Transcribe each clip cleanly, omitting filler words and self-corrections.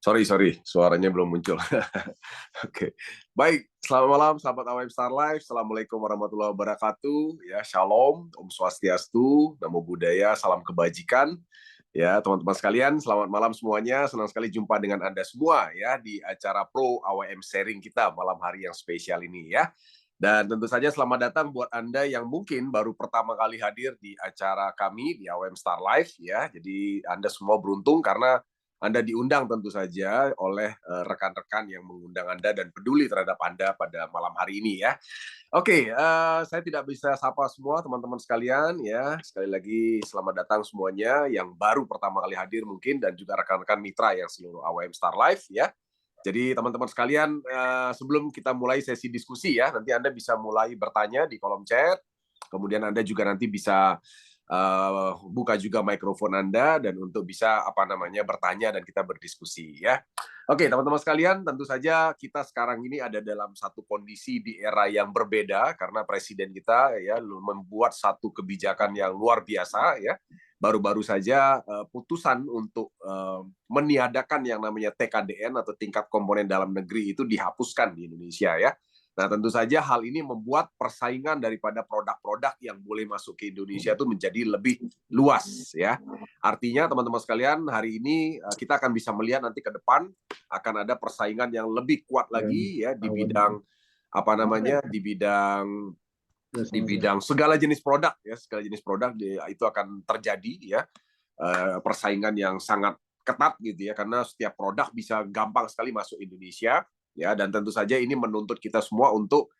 Sorry, suaranya belum muncul. Oke, baik. Selamat malam, sahabat AWM Star Life. Assalamualaikum warahmatullahi wabarakatuh. Ya, shalom, Om Swastiastu, Namo Buddhaya, salam kebajikan. Ya, teman-teman sekalian, selamat malam semuanya. Senang sekali jumpa dengan Anda semua ya di acara Pro AWM Sharing kita malam hari yang spesial ini ya. Dan tentu saja selamat datang buat Anda yang mungkin baru pertama kali hadir di acara kami di AWM Star Life ya. Jadi Anda semua beruntung karena Anda diundang tentu saja oleh rekan-rekan yang mengundang Anda dan peduli terhadap Anda pada malam hari ini ya. Oke, saya tidak bisa sapa semua teman-teman sekalian ya. Sekali lagi selamat datang semuanya yang baru pertama kali hadir mungkin dan juga rekan-rekan mitra yang seluruh AWM Star Life ya. Jadi teman-teman sekalian, sebelum kita mulai sesi diskusi ya, nanti Anda bisa mulai bertanya di kolom chat. Kemudian Anda juga nanti bisa buka juga mikrofon Anda dan untuk bisa bertanya dan kita berdiskusi ya. Oke, teman-teman sekalian, tentu saja kita sekarang ini ada dalam satu kondisi di era yang berbeda karena presiden kita ya membuat satu kebijakan yang luar biasa ya. Baru-baru saja putusan untuk meniadakan yang namanya TKDN atau tingkat komponen dalam negeri itu dihapuskan di Indonesia ya. Nah, tentu saja hal ini membuat persaingan daripada produk-produk yang boleh masuk ke Indonesia itu menjadi lebih luas ya. Artinya teman-teman sekalian, hari ini kita akan bisa melihat nanti ke depan akan ada persaingan yang lebih kuat lagi ya di bidang di bidang segala jenis produk ya, segala jenis produk itu akan terjadi ya. Persaingan yang sangat ketat gitu ya, karena setiap produk bisa gampang sekali masuk Indonesia ya, dan tentu saja ini menuntut kita semua untuk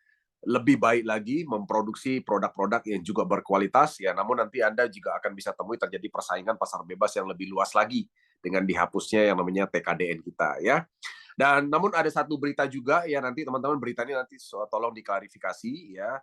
lebih baik lagi memproduksi produk-produk yang juga berkualitas ya. Namun nanti Anda juga akan bisa temui terjadi persaingan pasar bebas yang lebih luas lagi dengan dihapusnya yang namanya TKDN kita ya. Dan namun ada satu berita juga ya, nanti teman-teman beritanya nanti tolong diklarifikasi ya.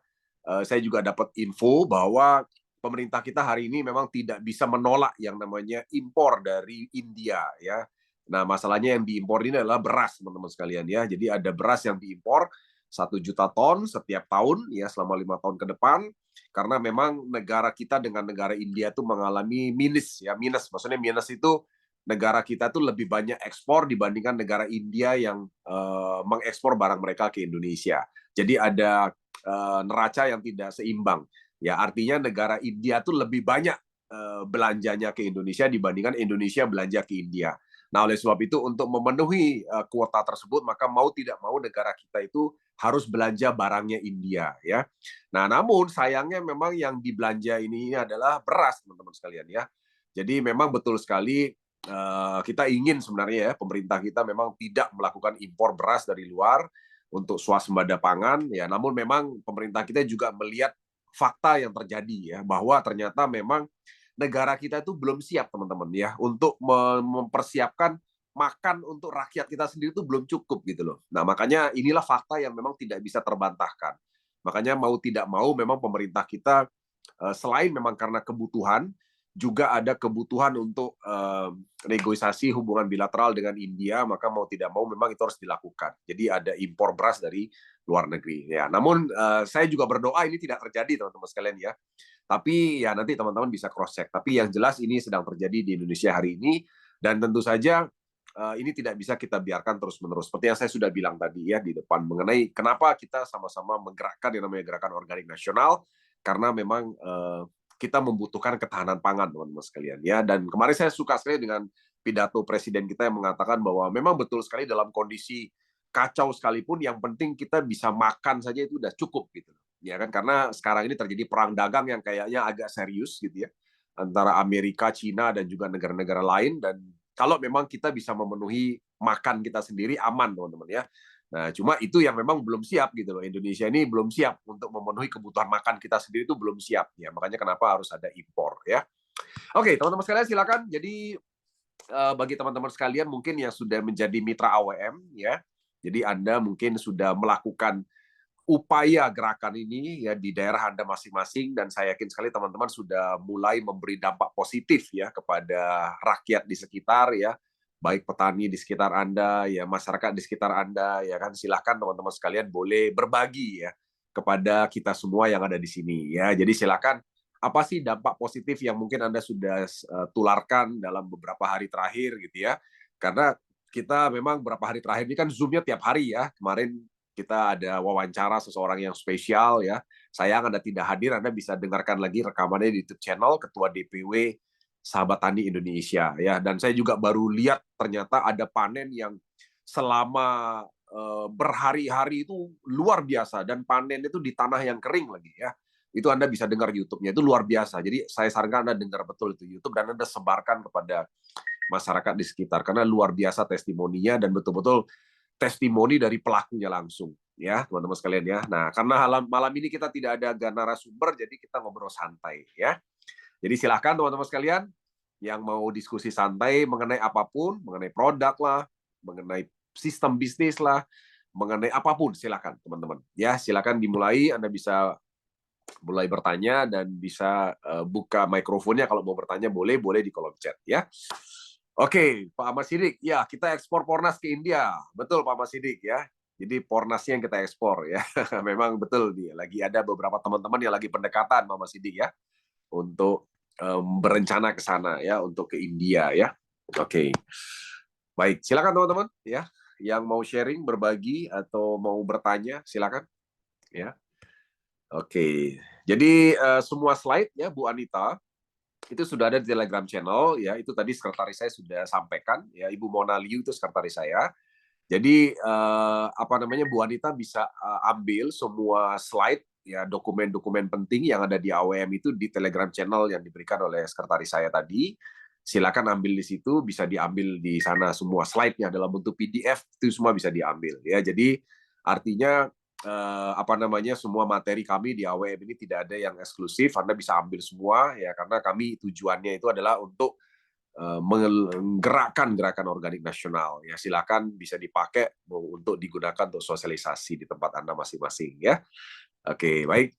Saya juga dapat info bahwa pemerintah kita hari ini memang tidak bisa menolak yang namanya impor dari India ya. Nah, masalahnya yang diimpor ini adalah beras, teman-teman sekalian ya. Jadi ada beras yang diimpor 1 juta ton setiap tahun ya selama 5 tahun ke depan, karena memang negara kita dengan negara India itu mengalami minus ya. Maksudnya minus itu negara kita tuh lebih banyak ekspor dibandingkan negara India yang mengekspor barang mereka ke Indonesia. Jadi ada neraca yang tidak seimbang. Ya, artinya negara India tuh lebih banyak belanjanya ke Indonesia dibandingkan Indonesia belanja ke India. Nah, oleh sebab itu untuk memenuhi kuota tersebut, maka mau tidak mau negara kita itu harus belanja barangnya India ya. Nah, namun sayangnya memang yang dibelanja ini adalah beras, teman-teman sekalian ya. Jadi memang betul sekali kita ingin sebenarnya ya, pemerintah kita memang tidak melakukan impor beras dari luar untuk swasembada pangan ya. Namun memang pemerintah kita juga melihat fakta yang terjadi ya, bahwa ternyata memang negara kita itu belum siap teman-teman ya untuk mempersiapkan makan untuk rakyat kita sendiri itu belum cukup gitu loh. Nah, makanya inilah fakta yang memang tidak bisa terbantahkan. Makanya mau tidak mau memang pemerintah kita selain memang karena kebutuhan, juga ada kebutuhan untuk negosiasi hubungan bilateral dengan India, maka mau tidak mau memang itu harus dilakukan. Jadi ada impor beras dari luar negeri ya. Namun saya juga berdoa ini tidak terjadi teman-teman sekalian ya. Tapi ya nanti teman-teman bisa cross check. Tapi yang jelas ini sedang terjadi di Indonesia hari ini, dan tentu saja ini tidak bisa kita biarkan terus-menerus. Seperti yang saya sudah bilang tadi ya di depan mengenai kenapa kita sama-sama menggerakkan yang namanya gerakan organik nasional, karena memang kita membutuhkan ketahanan pangan, teman-teman sekalian ya. Dan kemarin saya suka sekali dengan pidato presiden kita yang mengatakan bahwa memang betul sekali dalam kondisi kacau sekalipun yang penting kita bisa makan saja itu udah cukup gitu ya kan, karena sekarang ini terjadi perang dagang yang kayaknya agak serius gitu ya antara Amerika, Cina dan juga negara-negara lain, dan kalau memang kita bisa memenuhi makan kita sendiri aman teman-teman ya. Nah, cuma itu yang memang belum siap gitu loh. Indonesia ini belum siap untuk memenuhi kebutuhan makan kita sendiri, itu belum siap ya. Makanya kenapa harus ada impor ya. Oke, teman-teman sekalian silakan. Jadi bagi teman-teman sekalian mungkin yang sudah menjadi mitra AWM ya. Jadi Anda mungkin sudah melakukan upaya gerakan ini ya di daerah Anda masing-masing, dan saya yakin sekali teman-teman sudah mulai memberi dampak positif ya kepada rakyat di sekitar ya, baik petani di sekitar Anda ya, masyarakat di sekitar Anda ya kan. Silahkan teman-teman sekalian boleh berbagi ya kepada kita semua yang ada di sini ya. Jadi silakan, apa sih dampak positif yang mungkin Anda sudah tularkan dalam beberapa hari terakhir gitu ya. Karena kita memang beberapa hari terakhir ini kan Zoom-nya tiap hari ya. Kemarin kita ada wawancara seseorang yang spesial ya. Sayang Anda tidak hadir, Anda bisa dengarkan lagi rekamannya di YouTube channel Ketua DPW Sahabat Tani Indonesia ya. Dan saya juga baru lihat ternyata ada panen yang selama berhari-hari itu luar biasa, dan panen itu di tanah yang kering lagi ya. Itu Anda bisa dengar YouTube-nya, itu luar biasa. Jadi saya sarankan Anda dengar betul itu YouTube dan Anda sebarkan kepada masyarakat di sekitar, karena luar biasa testimoninya dan betul-betul testimoni dari pelakunya langsung ya, teman-teman sekalian ya. Nah, karena malam ini kita tidak ada narasumber, jadi kita ngobrol santai ya. Jadi silahkan teman-teman sekalian yang mau diskusi santai mengenai apapun, mengenai produk lah, mengenai sistem bisnis lah, mengenai apapun, silakan teman-teman ya. Silakan dimulai, Anda bisa mulai bertanya dan bisa buka mikrofonnya kalau mau bertanya, boleh di kolom chat ya. Oke, Pak Ahmad Siddiq, ya kita ekspor Pornas ke India, betul Pak Ahmad Siddiq ya. Jadi Pornasnya yang kita ekspor ya, memang betul nih. Lagi ada beberapa teman-teman yang lagi pendekatan Pak Ahmad Siddiq ya, untuk berencana ke sana ya, untuk ke India ya. Oke, baik, silakan teman-teman ya, yang mau sharing, berbagi atau mau bertanya, silakan ya. Oke, jadi semua slide ya Bu Anita itu sudah ada di Telegram channel ya. Itu tadi sekretaris saya sudah sampaikan ya, Ibu Mona Liu itu sekretaris saya. Jadi apa namanya, Bu Anita bisa ambil semua slide ya, dokumen-dokumen penting yang ada di AWM itu di Telegram channel yang diberikan oleh sekretaris saya tadi. Silakan ambil di situ, bisa diambil di sana semua slide-nya dalam bentuk PDF, itu semua bisa diambil ya. Jadi artinya apa namanya, semua materi kami di AWM ini tidak ada yang eksklusif, Anda bisa ambil semua ya, karena kami tujuannya itu adalah untuk menggerakkan gerakan organik nasional ya. Silakan bisa dipakai untuk digunakan untuk sosialisasi di tempat Anda masing-masing ya. Oke, baik.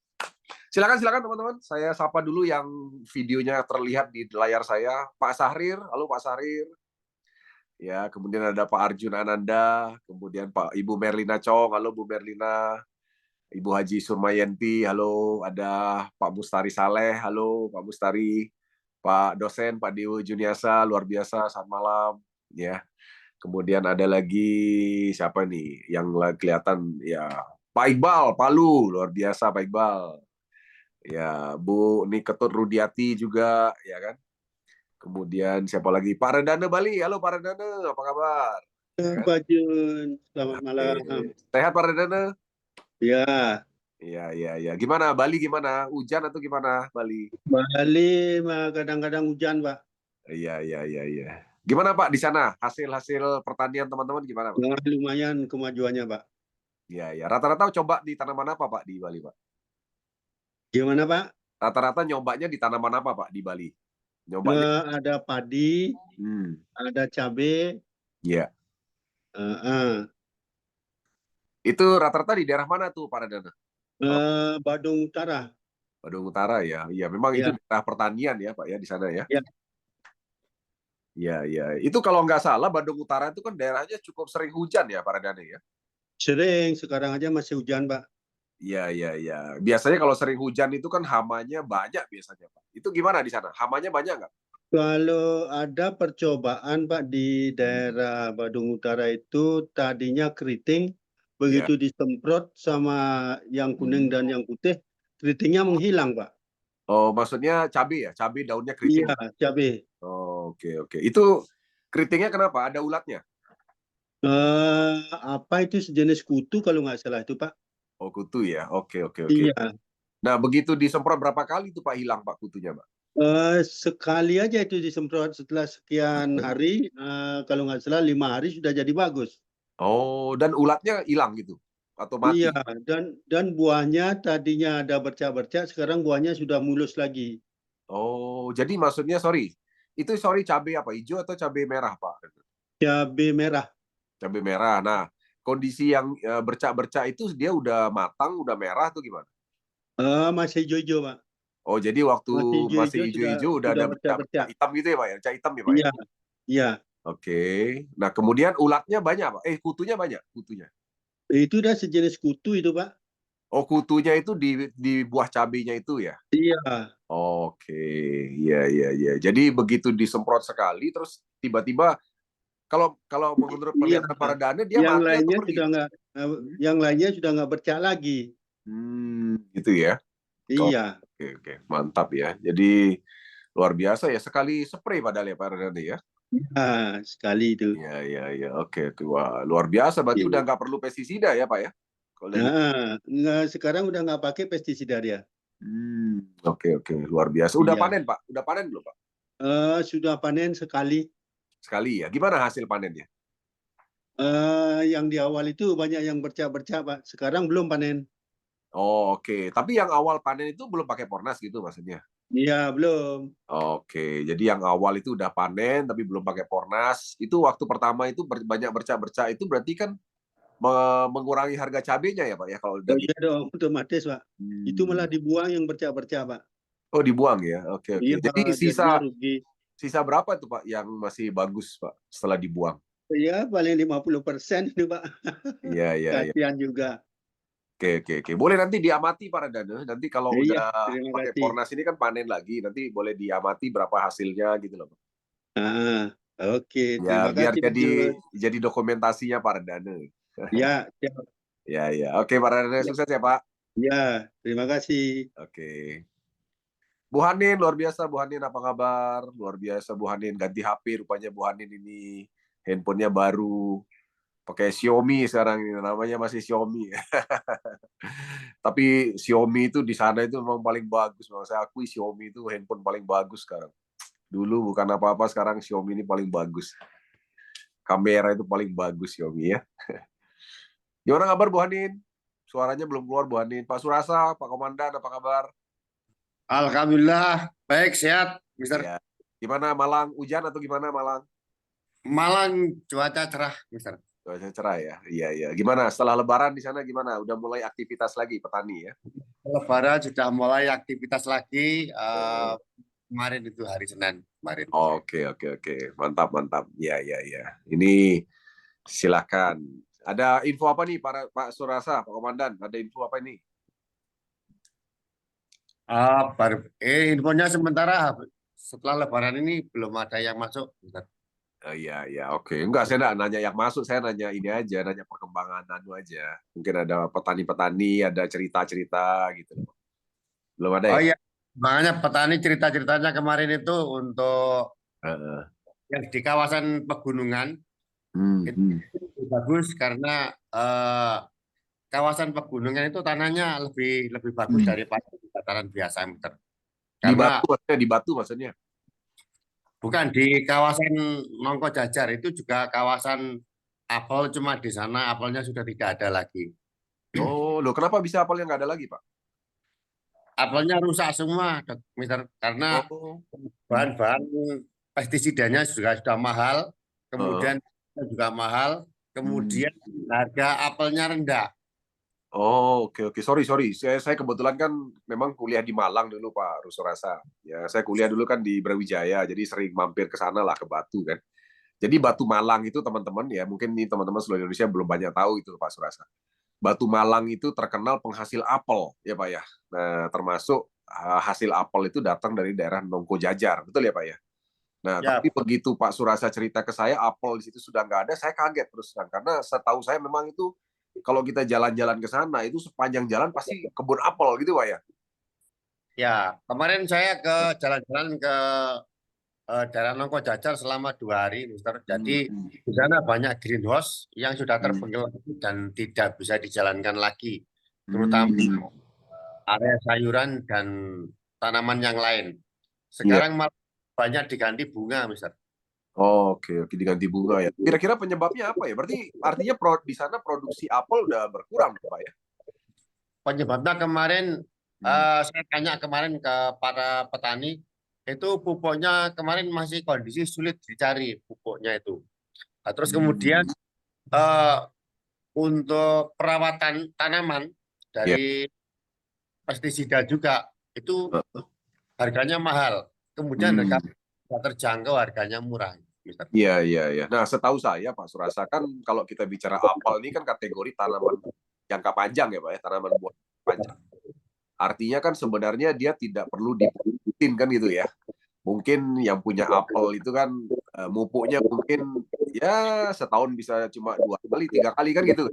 Silakan teman-teman. Saya sapa dulu yang videonya terlihat di layar saya, Pak Sahrir. Halo Pak Sahrir. Ya, kemudian ada Pak Arjun Ananda, kemudian Ibu Merlina Chong. Halo Bu Merlina. Ibu Haji Surmayanti, halo. Ada Pak Mustari Saleh, halo Pak Mustari. Pak dosen, Pak Dewo Juniasa, luar biasa, selamat malam. Ya. Kemudian ada lagi siapa nih yang kelihatan ya, Pak Iqbal, Palu, luar biasa Pak Iqbal. Ya, Bu Ketut Rudiati juga, ya kan. Kemudian siapa lagi? Pak Redana Bali, halo Pak Redana, apa kabar? Ya kan? Pak Jun, selamat malam. Sehat Pak Redana? Ya, Iya. Gimana Bali, gimana? Hujan atau gimana Bali? Bali kadang-kadang hujan, Pak. Iya. Gimana Pak di sana? Hasil pertanian teman-teman gimana Pak? Ya, lumayan kemajuannya, Pak. Iya. Rata-rata coba di tanaman apa Pak di Bali Pak? Gimana, Pak? Rata-rata nyobanya di tanaman apa Pak di Bali? Nyobanya? Ada padi, ada cabai. Iya. Uh, Itu rata-rata di daerah mana tuh Pak Radana? Badung Utara. Badung Utara ya. Iya, memang itu Ya, daerah pertanian ya Pak ya di sana ya. ya. Iya. Itu kalau nggak salah Badung Utara itu kan daerahnya cukup sering hujan ya Pak Radana ya? Sering, sekarang aja masih hujan, Pak. Iya. Biasanya kalau sering hujan itu kan hamanya banyak biasanya Pak. Itu gimana di sana? Hamanya banyak nggak? Kalau ada percobaan, Pak, di daerah Badung Utara itu tadinya keriting, Iya. begitu disemprot sama yang kuning dan yang putih, keritingnya menghilang, Pak. Oh, maksudnya cabai ya? Cabai daunnya Iya, keriting. cabai. Oh, oke. Itu keritingnya kenapa? Ada ulatnya? Apa itu sejenis kutu kalau nggak salah itu, Pak? Oh, kutu ya. Oke. Iya. Nah, begitu disemprot berapa kali itu Pak hilang Pak kutunya Pak? Sekali aja itu disemprot setelah sekian hari, kalau nggak salah 5 hari sudah jadi bagus. Oh, dan ulatnya hilang gitu? Atau Iya, mati? dan buahnya tadinya ada bercak-bercak, sekarang buahnya sudah mulus lagi. Oh, jadi maksudnya itu cabai apa? Hijau atau cabai merah Pak? Cabai merah. Cabai merah. Nah, kondisi yang bercak-bercak itu dia udah matang, udah merah tuh gimana? Masih hijau-hijau, Pak. Oh, jadi waktu Masih masih hijau-hijau, hijau-hijau udah sudah ada bercak-bercak bercak-bercak. hitam gitu ya Pak ya? Bercak hitam ya Pak ya? Iya, iya. Oke. Nah, kemudian ulatnya banyak Pak? Kutunya banyak? Kutunya? Itu udah sejenis kutu itu, Pak. Oh, kutunya itu di buah cabenya itu ya? Iya. Oke, iya. Jadi begitu disemprot sekali, terus tiba-tiba Kalau menurut Iya, penglihatan para Dana dia yang mati atau lainnya pergi? sudah nggak, yang lainnya sudah nggak bercak lagi. Gitu ya. Iya, Oke, oke, mantap ya. Jadi luar biasa ya, sekali spray padahal ya Pak Renanda ya. ah, sekali itu. Iya, iya, iya. Oke, oke. Wah, luar biasa. Berarti udah Iya. nggak perlu pestisida ya Pak ya? Kalau udah gitu. Nah, nggak, sekarang udah nggak pakai pestisida dia. Oke, oke. Luar biasa. Udah Iya, panen Pak? Udah panen belum Pak? sudah panen sekali. Sekali ya. Gimana hasil panennya? Yang di awal itu banyak yang bercak-bercak, Pak. Sekarang belum panen. Oh, oke. Tapi yang awal panen itu belum pakai Pornas gitu maksudnya? Iya, belum. Oke, jadi yang awal itu udah panen tapi belum pakai Pornas. Itu waktu pertama itu banyak bercak-bercak itu berarti kan mengurangi harga cabenya ya Pak ya kalau udah Oh gitu. iya dong, otomatis, Pak. Itu malah Hmm. dibuang yang bercak-bercak, Pak. Oh, dibuang ya. Oke, oke. Iya, Jadi jadinya sisa rugi. sisa berapa itu Pak yang masih bagus Pak setelah dibuang? Iya, paling 50% itu, Pak. Iya, iya, iya. Kasihan juga. Oke, oke, oke. Boleh nanti diamati Pak Radana. Nanti kalau Iya, udah terima pakai kasih. Pornas ini kan panen lagi. Nanti boleh diamati berapa hasilnya gitu loh Pak. Ah, oke, Biar terima biar kasih, Pak Yus. jadi dokumentasinya Pak Radana. Ya, siap. Ya, ya. Oke, Pak Radana Ya, sukses ya Pak. ya, terima kasih. Oke. Bu Hanin, luar biasa Bu Hanin, apa kabar? Luar biasa Bu Hanin, ganti HP rupanya Bu Hanin ini. Handphonenya baru, pakai Xiaomi sekarang ini, namanya masih Xiaomi. Tapi Xiaomi itu di sana itu memang paling bagus. Memang saya akui Xiaomi itu handphone paling bagus sekarang. Dulu bukan apa-apa, sekarang Xiaomi ini paling bagus. Kamera itu paling bagus Xiaomi ya. Gimana kabar Bu Hanin? Suaranya belum keluar Bu Hanin. Pak Surasa, Pak Komandan, apa kabar? Alhamdulillah, baik, sehat, Mister. Ya. Gimana Malang? Hujan atau gimana Malang? Malang cuaca cerah, Mister. Cuaca cerah ya. Iya, iya. Gimana setelah Lebaran di sana gimana? Udah mulai aktivitas lagi petani ya? Lebaran sudah mulai aktivitas lagi. Eh, Kemarin itu hari Senin kemarin. Oke, oke, oke. Mantap, mantap. Iya, iya, iya. Ini silakan. Ada info apa nih Pak Surasa, Pak Komandan? Ada info apa ini? Infonya sementara setelah Lebaran ini belum ada yang masuk, Mister. Iya, iya, oke. Enggak, saya enggak nanya yang masuk, saya nanya ini aja, nanya perkembangan anu aja. Mungkin ada petani-petani, ada cerita-cerita gitu. Belum ada Oh ya? iya, makanya petani cerita-ceritanya kemarin itu untuk Heeh. yang di kawasan pegunungan Hmm, itu hmm. bagus karena kawasan pegunungan itu tanahnya lebih lebih bagus daripada di dataran biasa, Mister. Di Karena Batu maksudnya, di Batu maksudnya. bukan di kawasan Nongko Jajar itu juga kawasan apel, cuma di sana apelnya sudah tidak ada lagi. Oh, loh kenapa bisa apel yang nggak ada lagi, Pak? Apelnya rusak semua, Mister, karena Oh. bahan-bahan pestisidanya juga sudah mahal, Heeh. kemudian juga mahal, Hmm. kemudian harga apelnya rendah. Oh, oke, oke. Sorry, sorry. Saya kebetulan kan memang kuliah di Malang dulu, Pak Rusorasa. Ya, saya kuliah dulu kan di Brawijaya, jadi sering mampir ke sana lah, ke Batu kan. Jadi Batu Malang itu teman-teman ya, mungkin nih teman-teman seluruh Indonesia belum banyak tahu itu Pak Surasa. Batu Malang itu terkenal penghasil apel ya Pak ya. Nah, termasuk hasil apel itu datang dari daerah Nongko Jajar, betul ya Pak ya. Nah, Ya, tapi begitu Pak Surasa cerita ke saya apel di situ sudah nggak ada, saya kaget terus terang karena setahu saya memang itu kalau kita jalan-jalan ke sana itu sepanjang jalan pasti kebun apel gitu Pak ya. ya. Kemarin saya ke jalan-jalan ke daerah Nongko Jajar selama 2 hari, Mister. Hmm, Jadi hmm, di sana banyak greenhouse yang sudah hmm, terbengkelai dan tidak bisa dijalankan lagi, terutama hmm. area sayuran dan tanaman yang lain. Iya. Sekarang malah banyak diganti bunga, Mister. Oh, oke, oke diganti bunga ya. Kira-kira penyebabnya apa ya? Berarti artinya di sana produksi apel udah berkurang, Pak ya? Penyebabnya kemarin Hmm. saya tanya kemarin ke para petani, itu pupuknya kemarin masih kondisi sulit dicari pupuknya itu. Nah, terus kemudian Hmm. eh, untuk perawatan tanaman Ya. dari pestisida juga itu harganya mahal. Kemudian Hmm. harga tidak terjangkau, harganya murah, Mister. Iya, iya, iya. Nah, setahu saya, Pak Surasa, kan kalau kita bicara apel ini kan kategori tanaman jangka panjang ya, Pak ya, tanaman buah panjang. Artinya kan sebenarnya dia tidak perlu dipuputin kan gitu ya. Mungkin yang punya apel itu kan mupuknya mungkin ya setahun bisa cuma 2 kali, 3 kali kan gitu.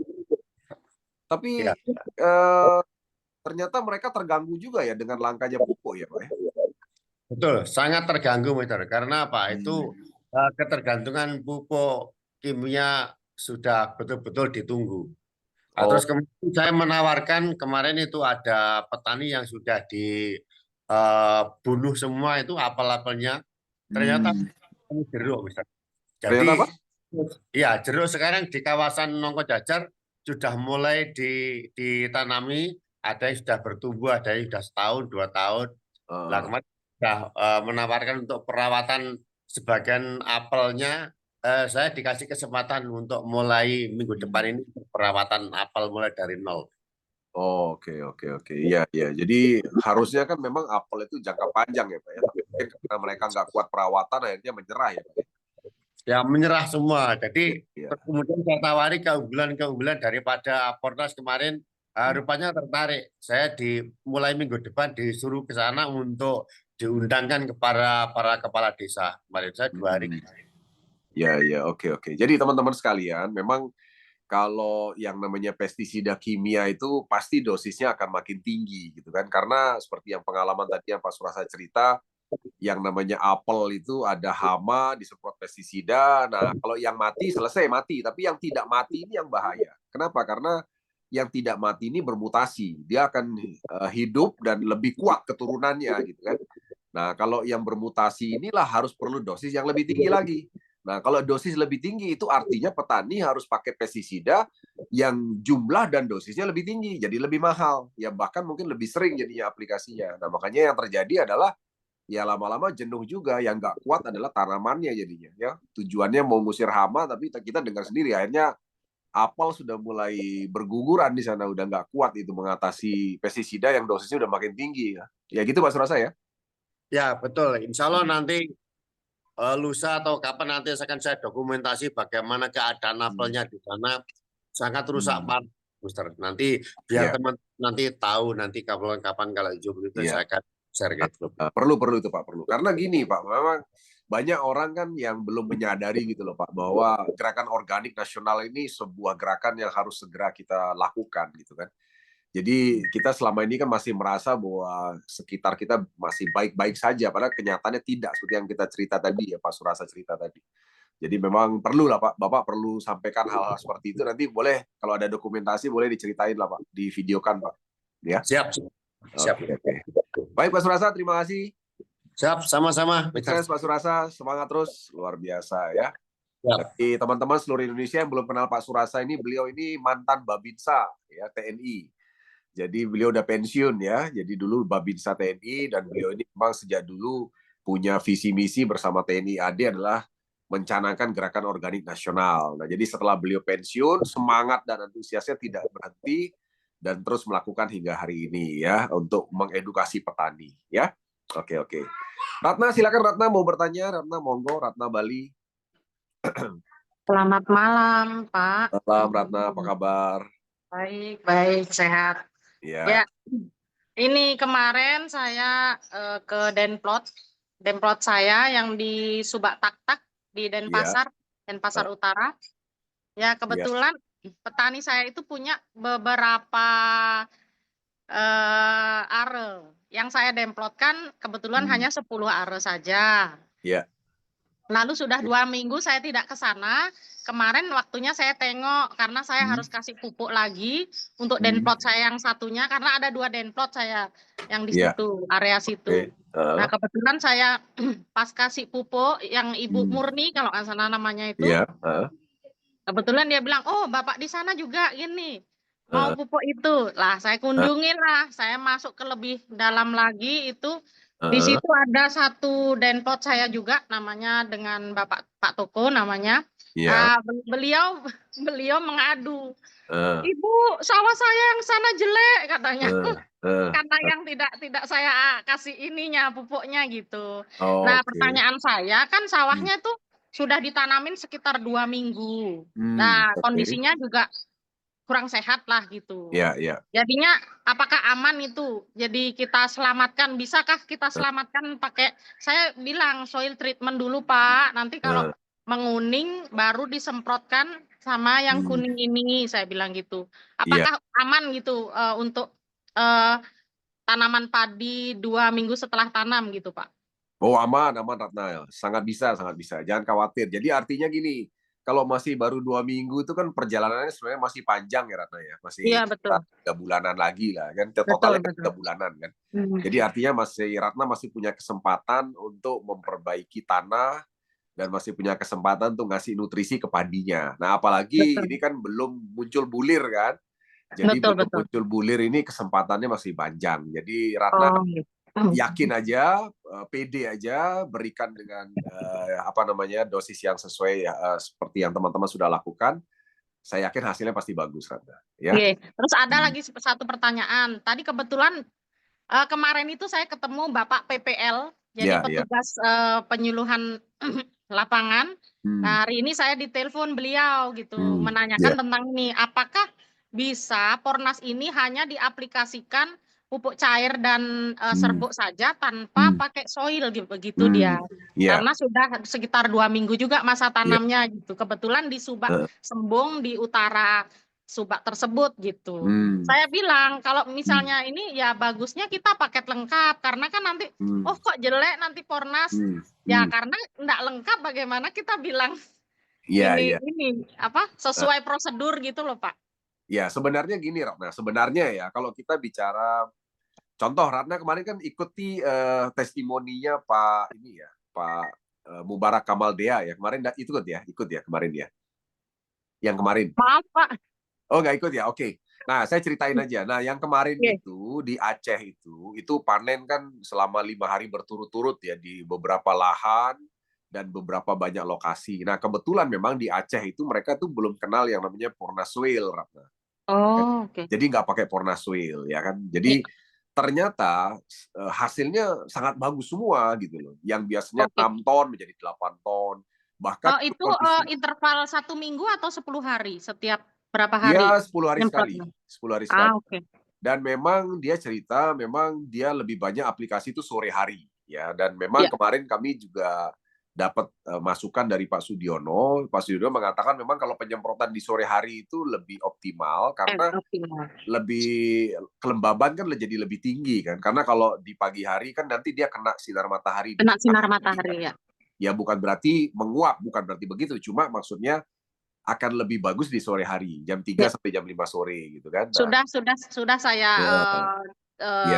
Tapi Ya, eh, ternyata mereka terganggu juga ya dengan langkanya pupuk ya Pak ya. betul, sangat terganggu, Mister. Karena apa? Itu ketergantungan pupuk kimia sudah betul-betul ditunggu. Nah, Oh, terus kemudian saya menawarkan kemarin itu ada petani yang sudah dibunuh semua itu apel-apelnya. Ternyata hmm. jeruk, Mister. Ternyata Jadi Pak? ya jeruk sekarang di kawasan Nongko Jajar sudah mulai ditanami, ada yang sudah bertumbuh, ada yang sudah setahun, 2 tahun. Nah, Eh, kemarin sudah menawarkan untuk perawatan sebagian apelnya. Saya dikasih kesempatan untuk mulai minggu depan ini perawatan apel mulai dari nol. oke oke oke, iya iya. Jadi harusnya kan memang apel itu jangka panjang ya Pak ya. Tapi mungkin karena mereka nggak kuat perawatan akhirnya menyerah ya Pak ya. Ya menyerah semua. Jadi Iya. kemudian saya tawari keunggulan-keunggulan daripada Aportas kemarin, Hmm. rupanya tertarik. Saya mulai minggu depan disuruh ke sana untuk diundangkan kepada para kepala desa. Kemarin saya 2 hari. Hmm. Ya ya, oke oke. Jadi teman-teman sekalian, memang kalau yang namanya pestisida kimia itu pasti dosisnya akan makin tinggi gitu kan, karena seperti yang pengalaman tadi yang Pak Surasa cerita, yang namanya apel itu ada hama disemprot pestisida. Nah, kalau yang mati selesai mati, tapi yang tidak mati ini yang bahaya. Kenapa? Karena yang tidak mati ini bermutasi, dia akan hidup dan lebih kuat keturunannya gitu kan. Nah, kalau yang bermutasi inilah harus perlu dosis yang lebih tinggi lagi. Nah, kalau dosis lebih tinggi itu artinya petani harus pakai pestisida yang jumlah dan dosisnya lebih tinggi, jadi lebih mahal. Ya bahkan mungkin lebih sering jadinya aplikasinya. Nah, makanya yang terjadi adalah ya lama-lama jenuh juga, yang nggak kuat adalah tanamannya jadinya ya. Tujuannya mau ngusir hama, tapi kita dengar sendiri akhirnya apel sudah mulai berguguran di sana, udah nggak kuat itu mengatasi pestisida yang dosisnya udah makin tinggi ya. Ya gitu Mas Rasa ya. Ya betul. Insya Allah nanti lusa atau kapan nanti akan saya dokumentasi bagaimana keadaan apelnya di sana. Sangat rusak Hmm. parah, Mister. Nanti biar Ya, teman nanti tahu nanti kapan kalau hijau begitu ya. saya akan share ke grup. Perlu itu Pak, perlu. Karena gini Pak, memang banyak orang kan yang belum menyadari gitu loh Pak, bahwa gerakan organik nasional ini sebuah gerakan yang harus segera kita lakukan gitu kan. Jadi kita selama ini kan masih merasa bahwa sekitar kita masih baik-baik saja, padahal kenyataannya tidak seperti yang kita cerita tadi ya, Pak Surasa cerita tadi. Jadi memang perlu lah Pak, Bapak perlu sampaikan hal-hal seperti itu. Nanti boleh kalau ada dokumentasi boleh diceritain lah Pak, di videokan Pak. Ya. Siap, siap, Oke, oke. Baik Pak Surasa, terima kasih. siap, sama-sama, Mister. Sukses Pak Surasa, semangat terus, luar biasa ya. Siap. Bagi teman-teman seluruh Indonesia yang belum kenal Pak Surasa ini, beliau ini mantan Babinsa ya TNI. Jadi beliau udah pensiun ya. Jadi dulu Babinsa TNI, dan beliau ini memang sejak dulu punya visi misi bersama TNI AD adalah mencanangkan gerakan organik nasional. Nah, jadi setelah beliau pensiun, semangat dan antusiasnya tidak berhenti dan terus melakukan hingga hari ini ya untuk mengedukasi petani ya. Oke, oke. Ratna, silakan Ratna mau bertanya. Ratna monggo, Ratna Bali. Selamat malam, Pak. Salam Ratna, apa kabar? Baik, baik, sehat. Ya, Ya, ini kemarin saya ke Denplot saya yang di Subak Tak-Tak di ya, Denpasar Utara. Ya, kebetulan petani saya itu punya beberapa are. Yang saya demplotkan kebetulan hanya 10 are saja. ya. Lalu sudah 2 minggu saya tidak ke sana. Kemarin waktunya saya tengok karena saya harus kasih pupuk lagi untuk denplot saya yang satunya, karena ada 2 denplot saya yang di Ya. situ, area situ. Nah, kebetulan saya pas kasih pupuk yang Ibu Murni kalau nggak salah namanya itu. Ya. Kebetulan dia bilang, "Oh, Bapak di sana juga gini, mau pupuk itu." Lah, saya kunjungin lah, saya masuk ke lebih dalam lagi itu. Di situ ada 1 denplot saya juga namanya dengan Pak Toko namanya. Ya. Beliau mengadu, "Ibu, sawah saya yang sana jelek," katanya. Karena yang tidak saya kasih ininya pupuknya gitu. Nah, pertanyaan saya kan sawahnya tuh sudah ditanamin sekitar 2 minggu. Nah, kondisinya juga kurang sehat lah gitu. Ya, ya. Jadinya apakah aman itu? Jadi kita selamatkan, bisakah kita selamatkan pakai, saya bilang soil treatment dulu Pak, nanti kalau menguning baru disemprotkan sama yang kuning ini, saya bilang gitu. Iya. Apakah aman gitu untuk tanaman padi 2 minggu setelah tanam gitu, Pak? Oh, aman, aman Ratna. Sangat bisa, sangat bisa. Jangan khawatir. Jadi artinya gini, kalau masih baru 2 minggu itu kan perjalanannya sebenarnya masih panjang ya Ratna ya. Masih Iya, betul. sekitar 3 bulanan lagi lah kan. Betul, Totalnya kan betul. 3 bulanan kan. Jadi artinya Ratna masih punya kesempatan untuk memperbaiki tanah dan masih punya kesempatan untuk ngasih nutrisi ke padinya. Nah, apalagi Betul. ini kan belum muncul bulir kan. Jadi Betul, belum betul. muncul bulir ini kesempatannya masih panjang. Jadi Ratna Oh, gitu. yakin aja, pede aja, berikan dengan dosis yang sesuai seperti yang teman-teman sudah lakukan. Saya yakin hasilnya pasti bagus, Ratna. Ya. Oke. Terus ada lagi satu pertanyaan. Tadi kebetulan kemarin itu saya ketemu Bapak PPL, jadi petugas penyuluhan lapangan. Nah, hari ini saya ditelepon beliau gitu, menanyakan tentang ini, apakah bisa Pornas ini hanya diaplikasikan pupuk cair dan serbuk saja tanpa pakai soil gitu, begitu dia. Karena sudah sekitar 2 minggu juga masa tanamnya gitu. Kebetulan di Subak Sembung di utara Subak tersebut gitu. Saya bilang kalau misalnya ini ya bagusnya kita paket lengkap karena kan nanti oh kok jelek nanti Pornas. Ya karena enggak lengkap bagaimana kita bilang ini apa sesuai prosedur gitu loh, Pak. Ya, sebenarnya gini Ratna, sebenarnya ya kalau kita bicara contoh Ratna kemarin kan ikuti testimoninya Pak Mubarak Kamal Dea ya. Kemarin ikut ya kemarin ya. Yang kemarin. Maaf, Pak. Oh, nggak ikut ya? Oke. Nah, saya ceritain aja. Nah, yang kemarin itu di Aceh itu panen kan selama 5 hari berturut-turut ya di beberapa lahan dan beberapa banyak lokasi. Nah, kebetulan memang di Aceh itu mereka tuh belum kenal yang namanya Pornaswil, Ratna. Oh, oke. Jadi nggak pakai Pornaswil, ya kan? Jadi ternyata hasilnya sangat bagus semua gitu loh. Yang biasanya 6 ton menjadi 8 ton. Bahkan itu interval 1 minggu atau 10 hari setiap berapa hari? Ya 10 hari sekali. 10 hari sekali. Oke. Dan memang dia cerita memang dia lebih banyak aplikasi itu sore hari ya. Dan memang kemarin kami juga dapat masukan dari Pak Sudiono. Pak Sudiono mengatakan memang kalau penyemprotan di sore hari itu lebih optimal karena lebih kelembaban kan jadi lebih tinggi kan. Karena kalau di pagi hari kan nanti dia kena sinar matahari. Kena sinar matahari ya. Ya bukan berarti menguap, bukan berarti begitu. Cuma maksudnya akan lebih bagus di sore hari, jam 3 sampai jam 5 sore gitu kan. Nah, sudah saya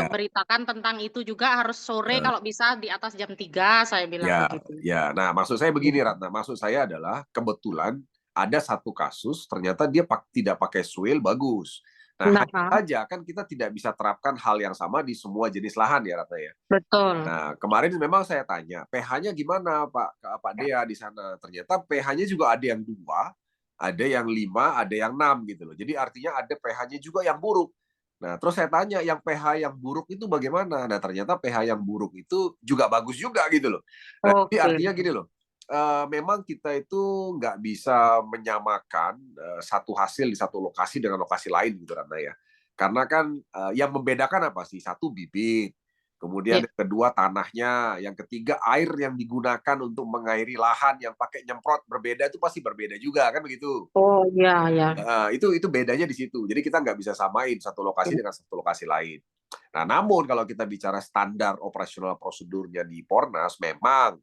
beritakan tentang itu juga harus sore kalau bisa di atas jam 3 saya bilang begitu. Ya, nah maksud saya begini Ratna, maksud saya adalah kebetulan ada satu kasus ternyata dia tidak pakai soil bagus. Nah, hanya saja kan kita tidak bisa terapkan hal yang sama di semua jenis lahan ya Ratna ya. Betul. Nah, kemarin memang saya tanya, pH-nya gimana Pak Dea di sana? Ternyata pH-nya juga ada yang 2, ada yang 5, ada yang 6 gitu loh. Jadi artinya ada pH-nya juga yang buruk. Nah, terus saya tanya yang pH yang buruk itu bagaimana? Nah, ternyata pH yang buruk itu juga bagus juga gitu loh. Nah, jadi artinya gini loh, memang kita itu nggak bisa menyamakan satu hasil di satu lokasi dengan lokasi lain gitu Ratna ya. Karena kan yang membedakan apa sih? Satu bibit, kemudian yang kedua tanahnya, yang ketiga air yang digunakan untuk mengairi lahan yang pakai nyemprot berbeda itu pasti berbeda juga kan begitu. Oh iya ya. Itu bedanya di situ. Jadi kita nggak bisa samain satu lokasi dengan satu lokasi lain. Nah, namun kalau kita bicara standar operasional prosedurnya di Pornas, memang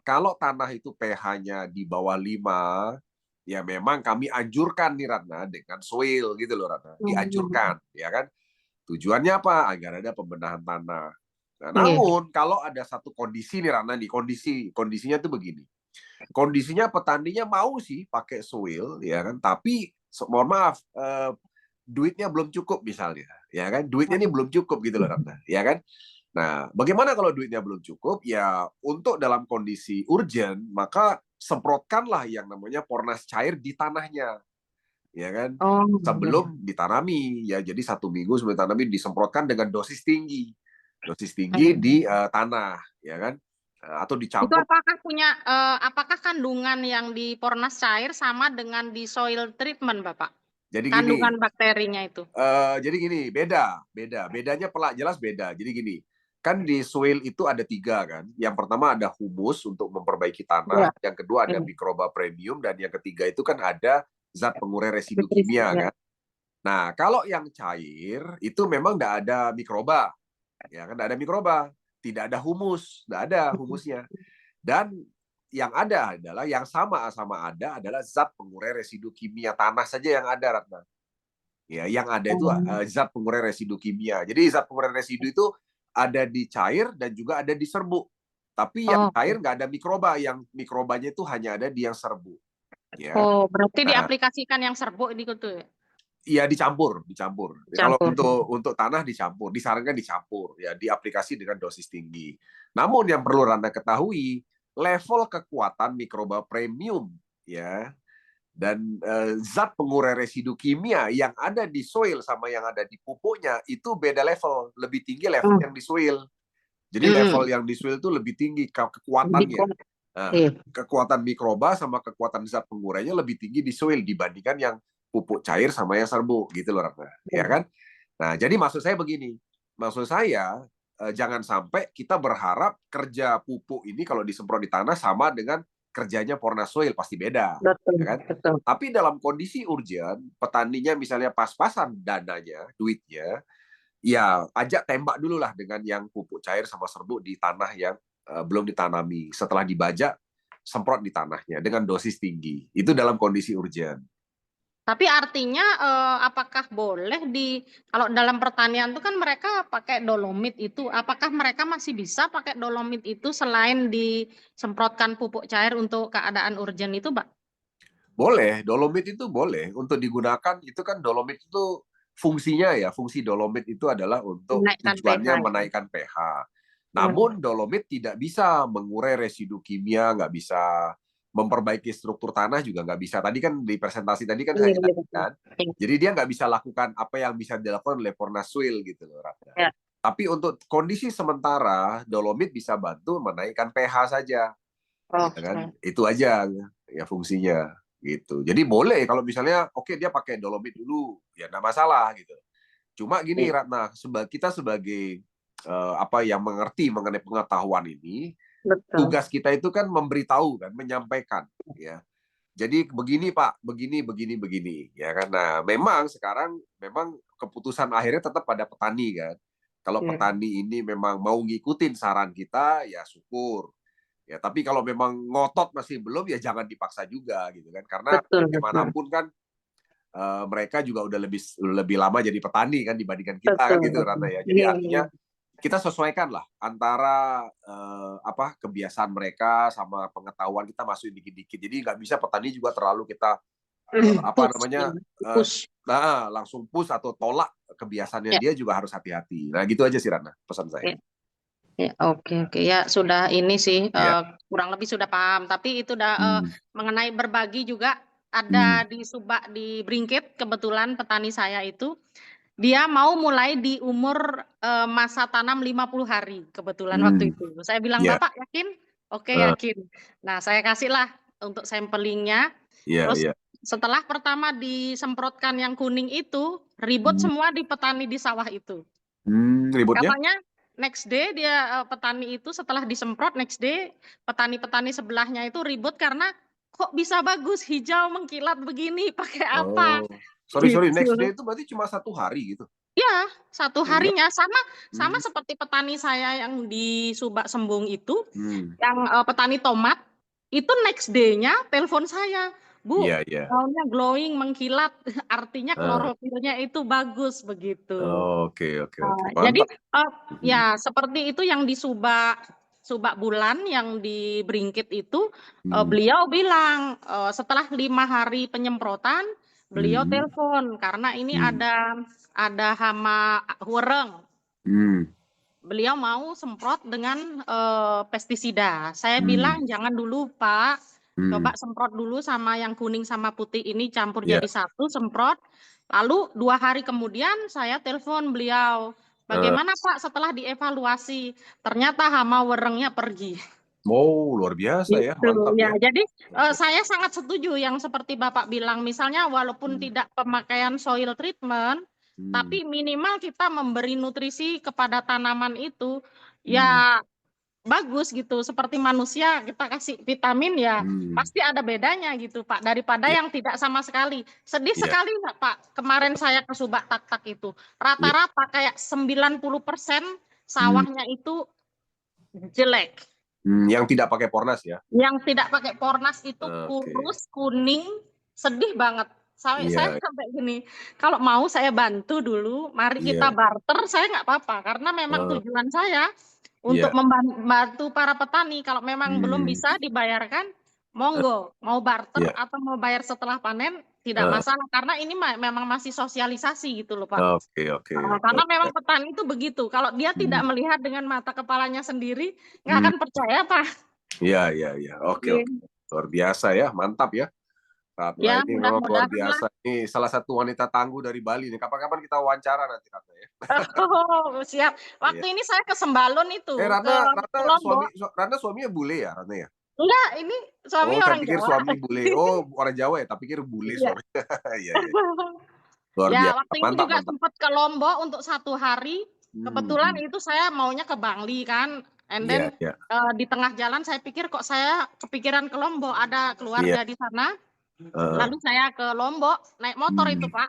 kalau tanah itu pH-nya di bawah 5, ya memang kami anjurkan nih Ratna dengan soil gitu loh Ratna. Dianjurkan, ya kan? Tujuannya apa? Agar ada pembenahan tanah. Nah, namun kalau ada satu kondisi nih Ratna, kondisinya tuh begini. Kondisinya petaninya mau sih pakai soil, ya kan? Tapi mohon maaf, duitnya belum cukup misalnya, ya kan? Duitnya ini belum cukup gitu loh Ratna, ya kan? Nah, bagaimana kalau duitnya belum cukup? Ya, untuk dalam kondisi urgent, maka semprotkanlah yang namanya Pornas cair di tanahnya, ya kan? Sebelum ditanami, ya jadi 1 minggu sebelum ditanami disemprotkan dengan dosis tinggi di tanah, ya kan? Atau dicampur. Itu apakah kandungan yang di Pornas cair sama dengan di soil treatment, Bapak? Jadi kandungan bakterinya itu. Jadi gini, bedanya jelas beda. Jadi gini, kan di soil itu ada 3 kan. Yang pertama ada humus untuk memperbaiki tanah, yang kedua ada mikroba premium, dan yang ketiga itu kan ada zat pengurai residu kimia kan. Nah, kalau yang cair itu memang tidak ada mikroba, ya kan, tidak ada mikroba, tidak ada humus, tidak ada humusnya. Dan yang ada adalah yang sama-sama ada adalah zat pengurai residu kimia tanah saja yang ada, Ratna. Ya, yang ada itu zat pengurai residu kimia. Jadi zat pengurai residu itu ada di cair dan juga ada di serbuk. Tapi yang cair nggak ada mikroba, yang mikrobanya itu hanya ada di yang serbuk. Ya. Berarti diaplikasikan yang serbuk gitu ya? Iya, dicampur. Kalau untuk tanah dicampur, disarankan dicampur, ya, diaplikasi dengan dosis tinggi. Namun yang perlu Anda ketahui, level kekuatan mikroba premium, ya, dan zat pengurai residu kimia yang ada di soil sama yang ada di pupuknya itu beda level, lebih tinggi level yang di soil. Jadi level yang di soil itu lebih tinggi kekuatannya. Nah, kekuatan mikroba sama kekuatan zat pengurainya lebih tinggi di soil dibandingkan yang pupuk cair sama yang serbuk gitu loh, Ratna. Ya kan? Nah, jadi maksud saya begini. Maksud saya jangan sampai kita berharap kerja pupuk ini kalau disemprot di tanah sama dengan kerjanya Porna Soil, pasti beda. Betul, ya kan? betul. Tapi dalam kondisi urgent, petaninya misalnya pas-pasan dananya, duitnya, ya ajak tembak dulu lah dengan yang pupuk cair sama serbuk di tanah yang belum ditanami. Setelah dibajak, semprot di tanahnya dengan dosis tinggi. Itu dalam kondisi urgent. Tapi artinya apakah boleh kalau dalam pertanian itu kan mereka pakai dolomit itu, apakah mereka masih bisa pakai dolomit itu selain disemprotkan pupuk cair untuk keadaan urgent itu, Pak? Boleh, dolomit itu boleh untuk digunakan. Itu kan dolomit itu fungsinya ya, fungsi dolomit itu adalah untuk tujuannya menaikkan pH. Namun dolomit tidak bisa mengurai residu kimia, nggak bisa memperbaiki struktur tanah, juga nggak bisa. Tadi kan di presentasi tadi kan saya jelaskan. Jadi dia nggak bisa lakukan apa yang bisa dilakukan oleh Porna Soil gitu loh, Ratna. Ya. Tapi untuk kondisi sementara dolomit bisa bantu menaikkan pH saja. Gitu kan? Itu aja ya fungsinya gitu. Jadi boleh kalau misalnya dia pakai dolomit dulu, ya nggak masalah gitu. Cuma gini, Ratna, kita sebagai yang mengerti mengenai pengetahuan ini, betul, tugas kita itu kan memberitahu kan, menyampaikan ya. Jadi begini Pak, begini, ya kan. Nah, memang sekarang keputusan akhirnya tetap pada petani kan. Kalau petani ini memang mau ngikutin saran kita, ya syukur. Ya, tapi kalau memang ngotot masih belum, ya jangan dipaksa juga gitu kan. Karena bagaimanapun kan mereka juga udah lebih lama jadi petani kan dibandingkan kita kan gitu, Rata ya. Jadi artinya kita sesuaikan lah antara kebiasaan mereka sama pengetahuan kita, masukin dikit-dikit. Jadi nggak bisa petani juga terlalu kita langsung push atau tolak kebiasaannya. Dia juga harus hati-hati. Nah gitu aja sih, Ratna, pesan saya. Ya, oke. Ya sudah, ini sih kurang lebih sudah paham. Tapi itu udah mengenai berbagi juga ada di Subak di Bringkit, kebetulan petani saya itu dia mau mulai di umur masa tanam 50 hari kebetulan waktu itu. Saya bilang, Bapak yakin? Oke, yakin. Nah, saya kasihlah untuk samplingnya. Terus setelah pertama disemprotkan yang kuning itu, ribut semua di petani di sawah itu. Ributnya? Katanya next day dia petani itu setelah disemprot, next day petani-petani sebelahnya itu ribut karena kok bisa bagus hijau mengkilat begini, pakai apa? Sorry, next day itu berarti cuma 1 hari gitu? Ya, 1 harinya sama seperti petani saya yang di Subak Sembung itu, yang petani tomat itu next day-nya telepon saya, Bu, daunnya glowing mengkilat, artinya klorofilnya itu bagus begitu. Oke. Jadi ya seperti itu yang di Subak Bulan yang di Bringkit itu beliau bilang setelah 5 hari penyemprotan beliau telepon karena ini ada hama wereng. Beliau mau semprot dengan pestisida. Saya bilang jangan dulu Pak, coba semprot dulu sama yang kuning sama putih ini campur jadi satu, semprot. Lalu 2 hari kemudian saya telepon beliau, bagaimana Pak setelah dievaluasi? Ternyata hama werengnya pergi. Luar biasa ya, mantap ya. Jadi saya sangat setuju yang seperti Bapak bilang, misalnya walaupun tidak pemakaian soil treatment, tapi minimal kita memberi nutrisi kepada tanaman itu ya bagus gitu. Seperti manusia kita kasih vitamin ya pasti ada bedanya gitu Pak, daripada yang tidak sama sekali. Sedih sekali nggak Pak, kemarin saya ke Subak Tak-Tak itu, rata-rata kayak 90% sawahnya itu jelek. Yang tidak pakai Pornas ya? Yang tidak pakai Pornas itu kurus, kuning, sedih banget. Saya sampai gini, kalau mau saya bantu dulu, mari kita barter, saya nggak apa-apa. Karena memang tujuan saya untuk membantu para petani. Kalau memang belum bisa dibayarkan, monggo. Mau barter atau mau bayar setelah panen, tidak masalah. Karena ini memang masih sosialisasi gitu loh Pak. Karena memang petani itu begitu. Kalau dia tidak melihat dengan mata kepalanya sendiri, nggak akan percaya Pak. Iya. Oke. Luar biasa ya, mantap ya. Ratna ini memang luar biasa. Ini salah satu wanita tangguh dari Bali nih. Kapan-kapan kita wawancara nanti Ratna ya. Oh, siap. Waktu ini saya ke Sembalun itu. Ratna suaminya bule ya, Ratna ya? Enggak, ini suami orang pikir Jawa. Suami bule. Oh, orang Jawa ya, tapi pikir bule suaminya. Iya. Luar biasa. Waktu itu juga sempat ke Lombok untuk 1 hari. Kebetulan itu saya maunya ke Bangli kan. And then di tengah jalan saya pikir kok saya kepikiran ke Lombok, ada keluarga di sana. Lalu saya ke Lombok naik motor itu Pak,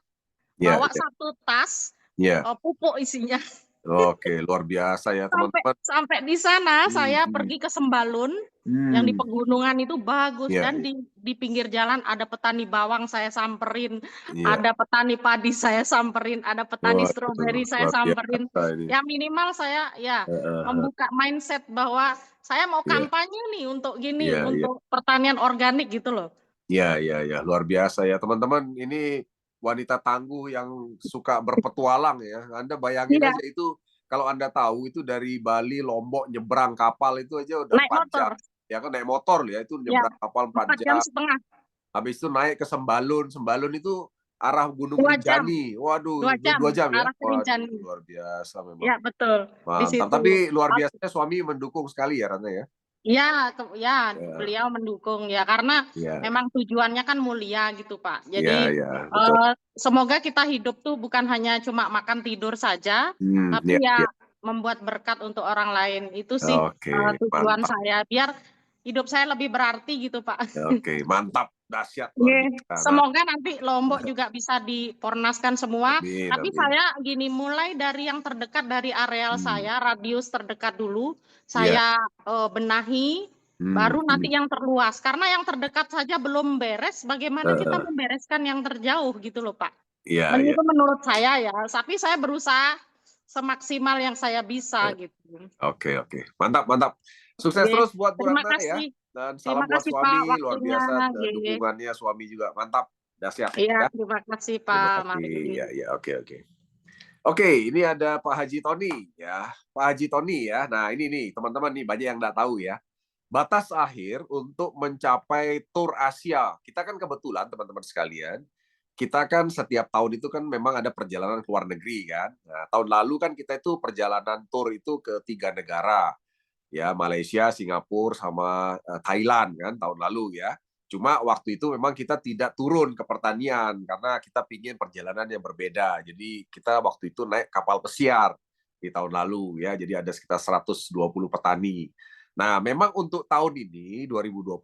bawa 1 tas pupuk isinya. Oke, luar biasa ya teman-teman. Sampai di sana saya pergi ke Sembalun, yang di pegunungan itu bagus dan di pinggir jalan ada petani bawang saya samperin, ada petani padi saya samperin, ada petani stroberi saya samperin. Ya minimal saya membuka mindset bahwa saya mau kampanye nih untuk gini, untuk pertanian organik gitu loh. Iya, luar biasa ya teman-teman. Ini wanita tangguh yang suka berpetualang ya. Anda bayangin aja itu, kalau Anda tahu itu dari Bali, Lombok, nyebrang kapal itu aja udah 4 jam. Ya kan naik motor ya, itu nyebrang kapal 4 jam. Habis itu naik ke Sembalun. Sembalun itu arah Gunung Rinjani. Waduh, 2 jam ya. Waduh, luar biasa memang. Ya, betul. Mantap. Tapi luar biasanya suami mendukung sekali ya Ratna ya. Ya, beliau mendukung ya karena memang tujuannya kan mulia gitu Pak. Jadi semoga kita hidup tuh bukan hanya cuma makan tidur saja, tapi membuat berkat untuk orang lain. Itu sih tujuan saya, biar hidup saya lebih berarti gitu Pak. Oke, mantap, dahsyat. Semoga nanti Lombok juga bisa dipornaskan semua. Tapi saya gini, mulai dari yang terdekat dari areal saya, radius terdekat dulu. Saya benahi, baru nanti yang terluas. Karena yang terdekat saja belum beres, bagaimana kita membereskan yang terjauh gitu loh Pak. Itu menurut saya ya, tapi saya berusaha semaksimal yang saya bisa gitu. Oke. Mantap. Sukses terus buat Bu Ratna ya. Dan salam buat suami, luar biasa. Dan dukungannya suami juga, mantap. Dahsyat. Iya, terima kasih Pak. Iya, oke. Oke, ini ada Pak Haji Tony ya. Pak Haji Tony ya. Nah, ini nih teman-teman nih banyak yang nggak tahu ya. Batas akhir untuk mencapai tur Asia. Kita kan kebetulan teman-teman sekalian, kita kan setiap tahun itu kan memang ada perjalanan ke luar negeri kan. Nah, tahun lalu kan kita itu perjalanan tur itu ke 3 negara. Ya, Malaysia, Singapura sama Thailand kan tahun lalu ya. Cuma waktu itu memang kita tidak turun ke pertanian karena kita pingin perjalanan yang berbeda. Jadi kita waktu itu naik kapal pesiar di tahun lalu ya. Jadi ada sekitar 120 petani. Nah, memang untuk tahun ini 2025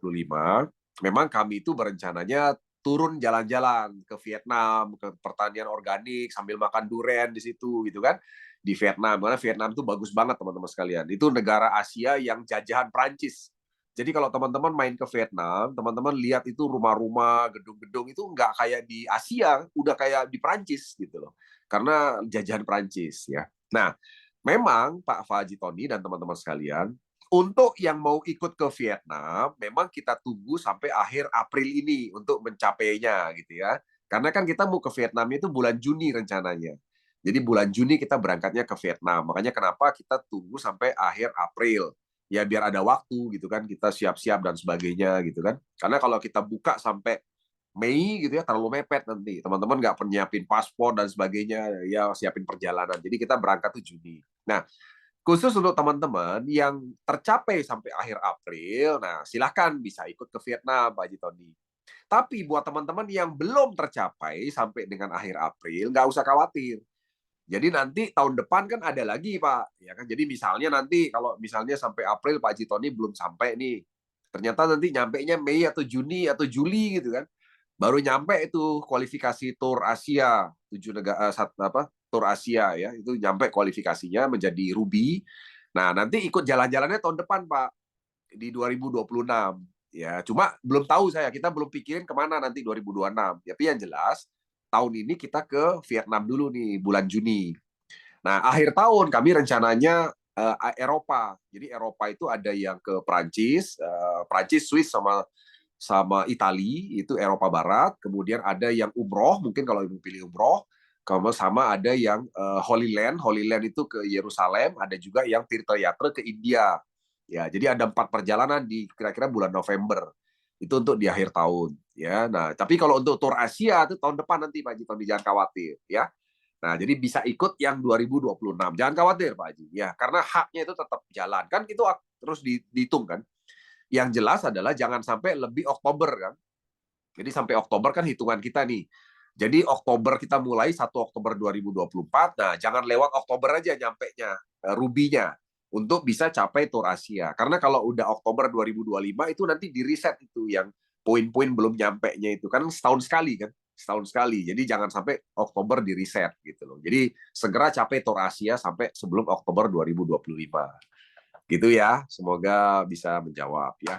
memang kami itu berencananya turun jalan-jalan ke Vietnam, ke pertanian organik sambil makan durian di situ gitu kan. Di Vietnam, karena Vietnam itu bagus banget teman-teman sekalian. Itu negara Asia yang jajahan Prancis. Jadi kalau teman-teman main ke Vietnam, teman-teman lihat itu rumah-rumah, gedung-gedung itu nggak kayak di Asia, udah kayak di Prancis gitu loh. Karena jajahan Prancis ya. Nah, memang Pak Haji Tony dan teman-teman sekalian, untuk yang mau ikut ke Vietnam, memang kita tunggu sampai akhir April ini untuk mencapainya gitu ya. Karena kan kita mau ke Vietnam itu bulan Juni rencananya. Jadi bulan Juni kita berangkatnya ke Vietnam. Makanya kenapa kita tunggu sampai akhir April. Ya biar ada waktu gitu kan, kita siap-siap dan sebagainya gitu kan. Karena kalau kita buka sampai Mei gitu ya, terlalu mepet nanti. Teman-teman nggak penyiapin paspor dan sebagainya, ya siapin perjalanan. Jadi kita berangkat tuh Juni. Nah, khusus untuk teman-teman yang tercapai sampai akhir April, nah silahkan bisa ikut ke Vietnam, Pak Haji Tony. Tapi buat teman-teman yang belum tercapai sampai dengan akhir April, nggak usah khawatir. Jadi nanti tahun depan kan ada lagi, Pak. Ya kan? Jadi misalnya nanti kalau misalnya sampai April Pak Haji Tony belum sampai nih. Ternyata nanti nyampainya Mei atau Juni atau Juli gitu kan. Baru nyampe itu kualifikasi Tour Asia, 7 negara Tour Asia ya. Itu nyampe kualifikasinya menjadi Ruby. Nah, nanti ikut jalan-jalannya tahun depan, Pak. Di 2026. Ya, cuma belum tahu kita belum pikirin kemana nanti 2026. Tapi yang jelas tahun ini kita ke Vietnam dulu nih bulan Juni. Nah, akhir tahun kami rencananya Eropa. Jadi Eropa itu ada yang ke Prancis, Swiss sama Itali, itu Eropa Barat. Kemudian ada yang umroh, mungkin kalau ibu pilih umroh. Sama ada yang Holy Land itu ke Yerusalem. Ada juga yang Tirtayatra ke India. Ya, jadi ada 4 perjalanan di kira-kira bulan November. Itu untuk di akhir tahun. Ya, nah tapi kalau untuk Tour Asia itu tahun depan nanti Pak Haji Tony, jangan khawatir ya. Nah, jadi bisa ikut yang 2026. Jangan khawatir Pak Haji ya, karena haknya itu tetap jalan kan, itu terus dihitung kan. Yang jelas adalah jangan sampai lebih Oktober kan. Jadi sampai Oktober kan hitungan kita nih. Jadi Oktober kita mulai 1 Oktober 2024. Nah, jangan lewat Oktober aja nyampenya rubinya untuk bisa capai Tour Asia. Karena kalau udah Oktober 2025 itu nanti di reset itu yang poin-poin belum nyampe-nya itu kan setahun sekali kan. Setahun sekali. Jadi jangan sampai Oktober di reset gitu loh. Jadi segera capai Tour Asia sampai sebelum Oktober 2025. Gitu ya. Semoga bisa menjawab ya.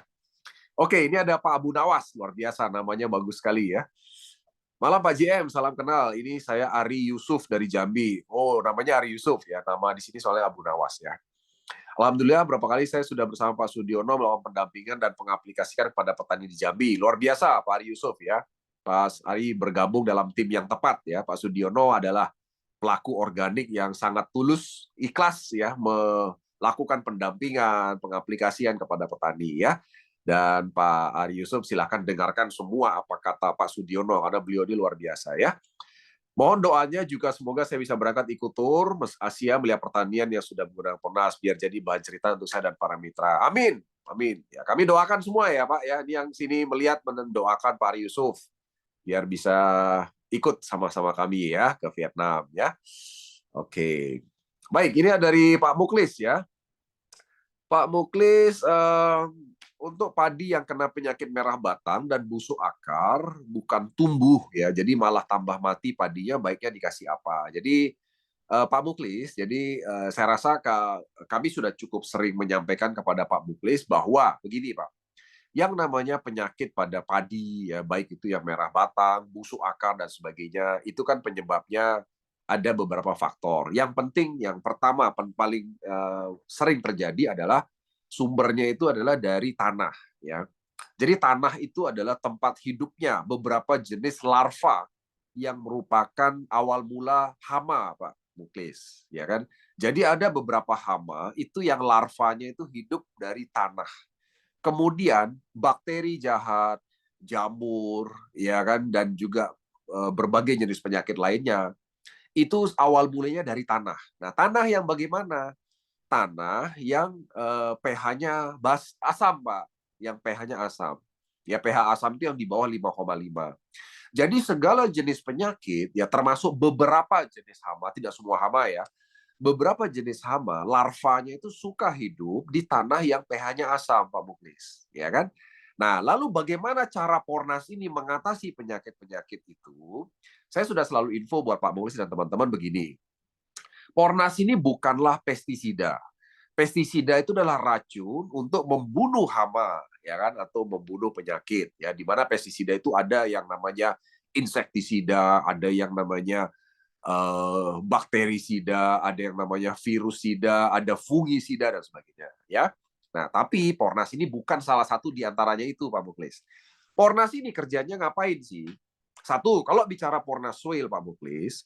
Oke, ini ada Pak Abu Nawas, luar biasa, namanya bagus sekali ya. Malam Pak JM, salam kenal. Ini saya Ari Yusuf dari Jambi. Oh, namanya Ari Yusuf ya. Nama di sini soalnya Abu Nawas ya. Alhamdulillah berapa kali saya sudah bersama Pak Sudiono melakukan pendampingan dan pengaplikasikan kepada petani di Jambi. Luar biasa Pak Ari Yusuf ya. Pak Ari bergabung dalam tim yang tepat ya. Pak Sudiono adalah pelaku organik yang sangat tulus, ikhlas ya melakukan pendampingan, pengaplikasian kepada petani ya. Dan Pak Ari Yusuf silahkan dengarkan semua apa kata Pak Sudiono karena beliau ini luar biasa ya. Mohon doanya juga semoga saya bisa berangkat ikut tur Asia melihat pertanian yang sudah menggunakan PONAS biar jadi bahan cerita untuk saya dan para mitra. Amin. Amin. Ya, kami doakan semua ya Pak ya. Ini yang sini melihat mendoakan Pak Ari Yusuf biar bisa ikut sama-sama kami ya ke Vietnam ya. Oke. Baik, ini dari Pak Muklis ya. Pak Muklis, untuk padi yang kena penyakit merah batang dan busuk akar bukan tumbuh ya, jadi malah tambah mati padinya, baiknya dikasih apa? Jadi Pak Muklis, jadi saya rasa kami sudah cukup sering menyampaikan kepada Pak Muklis bahwa begini Pak, yang namanya penyakit pada padi ya, baik itu yang merah batang, busuk akar dan sebagainya, itu kan penyebabnya ada beberapa faktor. Yang penting, yang pertama paling sering terjadi adalah sumbernya itu adalah dari tanah ya. Jadi tanah itu adalah tempat hidupnya beberapa jenis larva yang merupakan awal mula hama Pak Muklis ya kan. Jadi ada beberapa hama itu yang larvanya itu hidup dari tanah. Kemudian bakteri jahat, jamur ya kan, dan juga berbagai jenis penyakit lainnya itu awal mulanya dari tanah. Nah, tanah yang bagaimana? Tanah yang pH-nya asam, Pak. Yang pH-nya asam. Ya, pH asam itu yang di bawah 5,5. Jadi segala jenis penyakit, ya termasuk beberapa jenis hama, tidak semua hama ya, beberapa jenis hama, larvanya itu suka hidup di tanah yang pH-nya asam, Pak Muklis. Ya kan? Nah, lalu bagaimana cara Pornas ini mengatasi penyakit-penyakit itu? Saya sudah selalu info buat Pak Muklis dan teman-teman begini. Pornas ini bukanlah pestisida. Pestisida itu adalah racun untuk membunuh hama, ya kan, atau membunuh penyakit. Ya, di mana pestisida itu ada yang namanya insektisida, ada yang namanya bakterisida, ada yang namanya virusida, ada fungisida dan sebagainya. Ya. Nah, tapi Pornas ini bukan salah satu di antaranya itu, Pak Muklis. Pornas ini kerjanya ngapain sih? Satu, kalau bicara Pornas soil, Pak Muklis,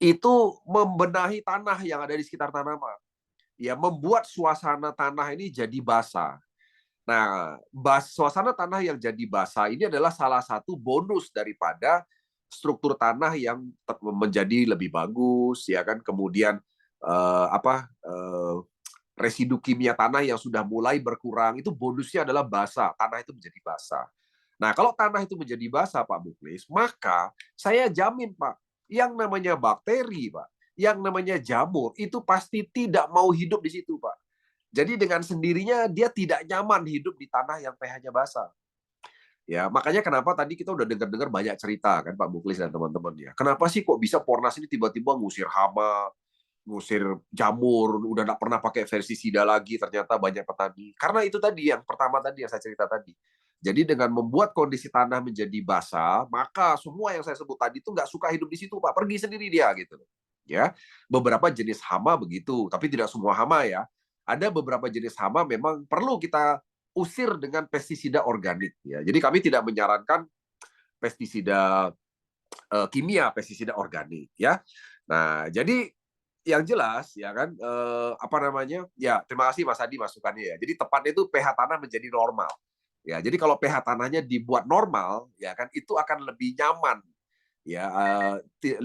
itu membenahi tanah yang ada di sekitar tanaman. Ya, membuat suasana tanah ini jadi basah. Nah, suasana tanah yang jadi basah ini adalah salah satu bonus daripada struktur tanah yang menjadi lebih bagus, ya kan. Kemudian residu kimia tanah yang sudah mulai berkurang itu bonusnya adalah basah. Tanah itu menjadi basah. Nah, kalau tanah itu menjadi basah, Pak Muklis, maka saya jamin, Pak, yang namanya bakteri, Pak, yang namanya jamur itu pasti tidak mau hidup di situ, Pak. Jadi dengan sendirinya dia tidak nyaman hidup di tanah yang pH-nya basah. Ya, makanya kenapa tadi kita udah dengar-dengar banyak cerita kan Pak Muklis dan teman-teman ya. Kenapa sih kok bisa Pornas ini tiba-tiba ngusir hama, ngusir jamur, udah nggak pernah pakai pestisida lagi, ternyata banyak petani. Karena itu tadi yang pertama tadi yang saya cerita tadi. Jadi dengan membuat kondisi tanah menjadi basah, maka semua yang saya sebut tadi itu nggak suka hidup di situ, Pak. Pergi sendiri dia gitu. Ya, beberapa jenis hama begitu, tapi tidak semua hama ya. Ada beberapa jenis hama memang perlu kita usir dengan pestisida organik ya. Jadi kami tidak menyarankan pestisida kimia, pestisida organik ya. Nah, jadi yang jelas ya kan apa namanya? Ya, terima kasih Mas Adi masukannya ya. Jadi tepatnya itu pH tanah menjadi normal. Ya, jadi kalau pH tanahnya dibuat normal ya kan itu akan lebih nyaman. Ya,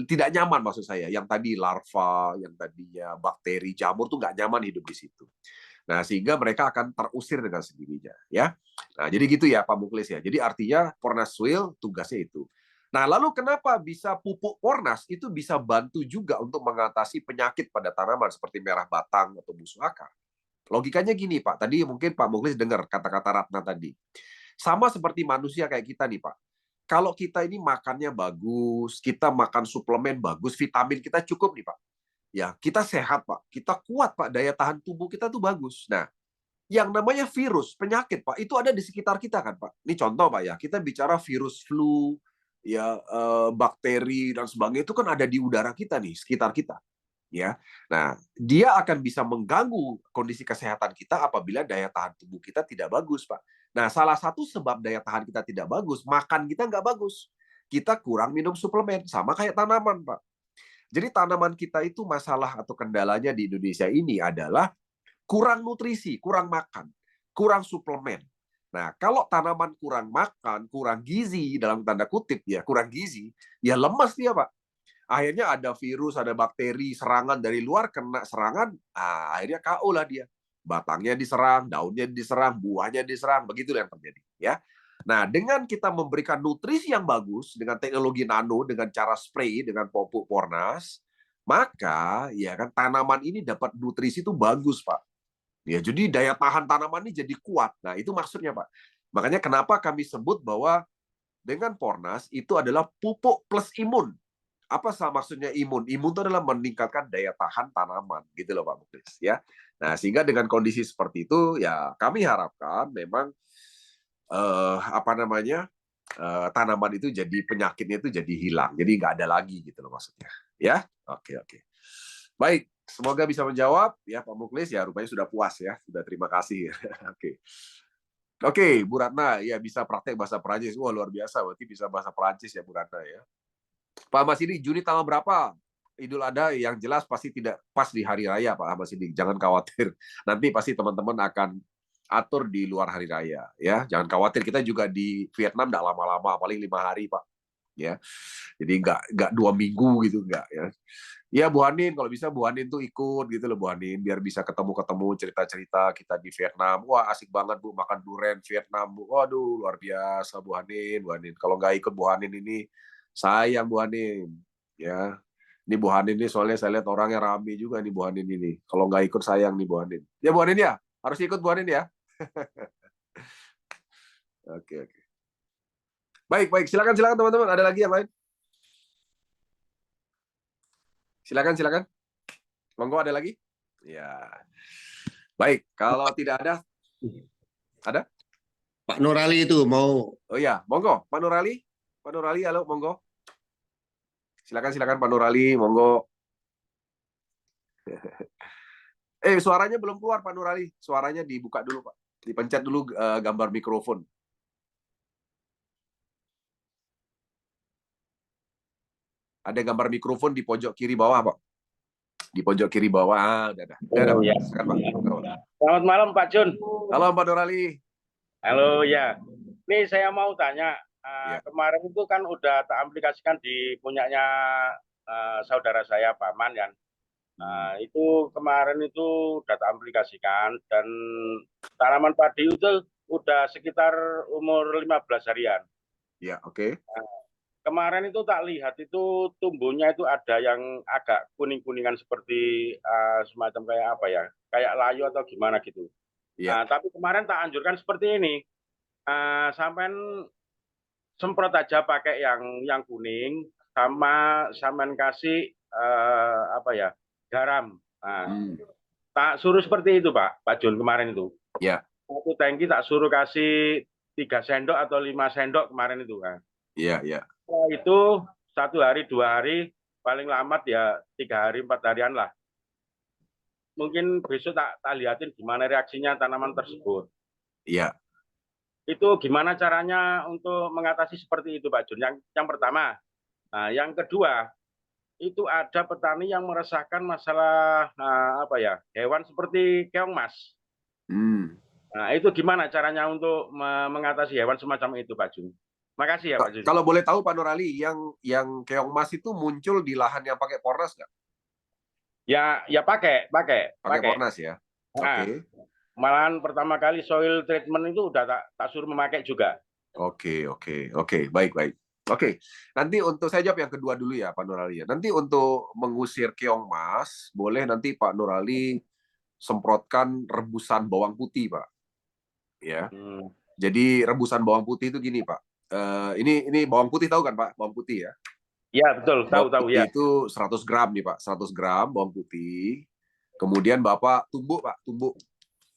tidak nyaman maksud saya. Yang tadi larva, yang tadinya bakteri, jamur tuh nggak nyaman hidup di situ. Nah, sehingga mereka akan terusir dengan sendirinya, ya. Nah, jadi gitu ya Pak Muklis ya. Jadi artinya Pornas Soil tugasnya itu. Nah, lalu kenapa bisa pupuk Pornas itu bisa bantu juga untuk mengatasi penyakit pada tanaman seperti merah batang atau busuk akar? Logikanya gini, Pak. Tadi mungkin Pak Muklis dengar kata-kata Ratna tadi. Sama seperti manusia kayak kita nih, Pak. Kalau kita ini makannya bagus, kita makan suplemen bagus, vitamin kita cukup nih, Pak. Ya, kita sehat, Pak. Kita kuat, Pak. Daya tahan tubuh kita tuh bagus. Nah, yang namanya virus, penyakit, Pak, itu ada di sekitar kita kan, Pak. Ini contoh, Pak ya. Kita bicara virus flu, ya bakteri dan sebagainya itu kan ada di udara kita nih, sekitar kita. Ya. Nah, dia akan bisa mengganggu kondisi kesehatan kita apabila daya tahan tubuh kita tidak bagus, Pak. Nah, salah satu sebab daya tahan kita tidak bagus, makan kita nggak bagus. Kita kurang minum suplemen, sama kayak tanaman, Pak. Jadi tanaman kita itu masalah atau kendalanya di Indonesia ini adalah kurang nutrisi, kurang makan, kurang suplemen. Nah, kalau tanaman kurang makan, kurang gizi, dalam tanda kutip ya, kurang gizi, ya lemas dia, Pak. Akhirnya ada virus, ada bakteri, serangan dari luar, kena serangan, akhirnya KO lah dia. Batangnya diserang, daunnya diserang, buahnya diserang, begitu yang terjadi. Ya. Nah, dengan kita memberikan nutrisi yang bagus, dengan teknologi nano, dengan cara spray, dengan pupuk Pornas, maka ya kan tanaman ini dapat nutrisi itu bagus, Pak. Ya, jadi daya tahan tanaman ini jadi kuat. Nah, itu maksudnya, Pak. Makanya kenapa kami sebut bahwa dengan Pornas itu adalah pupuk plus imun. Apa maksudnya imun? Imun itu adalah meningkatkan daya tahan tanaman, gitu loh Pak Muklis. Ya. Nah, sehingga dengan kondisi seperti itu, ya kami harapkan memang apa namanya tanaman itu jadi penyakitnya itu jadi hilang, jadi nggak ada lagi gitu loh maksudnya. Ya, oke. Baik, semoga bisa menjawab ya Pak Muklis ya. Rupanya sudah puas ya, sudah terima kasih. Oke, Bu Ratna ya bisa praktek bahasa Perancis. Wah luar biasa, berarti bisa bahasa Perancis ya Bu Ratna ya. Pak Mas ini Juni tanggal berapa? Idul Adha yang jelas pasti tidak pas di hari raya Pak Mas ini. Jangan khawatir. Nanti pasti teman-teman akan atur di luar hari raya ya. Jangan khawatir, kita juga di Vietnam enggak lama-lama, paling 5 hari Pak. Ya. Jadi enggak 2 minggu gitu enggak ya. Ya Bu Hanin, kalau bisa Bu Hanin tuh ikut gitu loh Bu Hanin, biar bisa ketemu-ketemu cerita-cerita kita di Vietnam. Wah asik banget Bu makan durian Vietnam Bu. Waduh luar biasa Bu Hanin, Bu Hanin. Kalau nggak ikut Bu Hanin ini sayang Bu Hanin. Ya, ini Bu Hanin ini soalnya saya lihat orangnya rame juga nih Bu Hanin ini. Kalau nggak ikut sayang nih Bu Hanin. Ya Bu Hanin ya, harus ikut Bu Hanin ya. Oke. Baik, silakan teman-teman. Ada lagi yang lain? Silakan. Monggo ada lagi? Ya. Baik, kalau tidak ada Pak Nurali itu mau. Oh ya, monggo Pak Nurali. Pak Nurali, halo, monggo. Silakan Pak Nurali, monggo. Suaranya belum keluar Pak Nurali. Suaranya dibuka dulu Pak. Dipencet dulu gambar mikrofon. Ada gambar mikrofon di pojok kiri bawah Pak. Di pojok kiri bawah. Udah. Oh, ya. Silakan, Pak. Selamat malam Pak Jun. Halo Pak Nurali. Halo ya. Ini saya mau tanya. Ya. Kemarin itu kan udah tak aplikasikan di punyanya saudara saya Pak Man kan. Itu kemarin itu udah tak aplikasikan dan tanaman padi itu udah sekitar umur 15 harian. Ya, oke. kemarin itu tak lihat itu tumbuhnya itu ada yang agak kuning-kuningan seperti semacam kayak apa ya, kayak layu atau gimana gitu. Tapi kemarin tak anjurkan seperti ini, sampean semprot aja pakai yang kuning, sama sampean kasih apa ya, garam. Tak suruh seperti itu Pak Jun kemarin itu. Satu tangki tak suruh kasih 3 sendok atau 5 sendok kemarin itu kan. Setelah itu 1 hari 2 hari paling lambat ya 3 hari 4 harian lah. Mungkin besok tak lihatin gimana reaksinya tanaman tersebut. Itu gimana caranya untuk mengatasi seperti itu Pak Jun? Yang pertama. Nah, yang kedua, itu ada petani yang meresahkan masalah apa ya, hewan seperti keong mas. Nah, itu gimana caranya untuk mengatasi hewan semacam itu Pak Jun? Makasih ya Pak Jun. Kalau boleh tahu Pak Nurali, yang keong mas itu muncul di lahan yang pakai Pornas nggak? Ya pakai Pornas ya. Oke. Malahan pertama kali soil treatment itu udah tak suruh memakai juga. Oke, baik. Oke, nanti untuk saya jawab yang kedua dulu ya Pak Nurali. Nanti untuk mengusir keong mas, boleh nanti Pak Nurali semprotkan rebusan bawang putih Pak. Ya. Jadi rebusan bawang putih itu gini Pak. Ini bawang putih tahu kan Pak? Bawang putih ya. Iya betul, tahu ya. Itu 100 gram nih Pak, 100 gram bawang putih. Kemudian Bapak tumbuk Pak,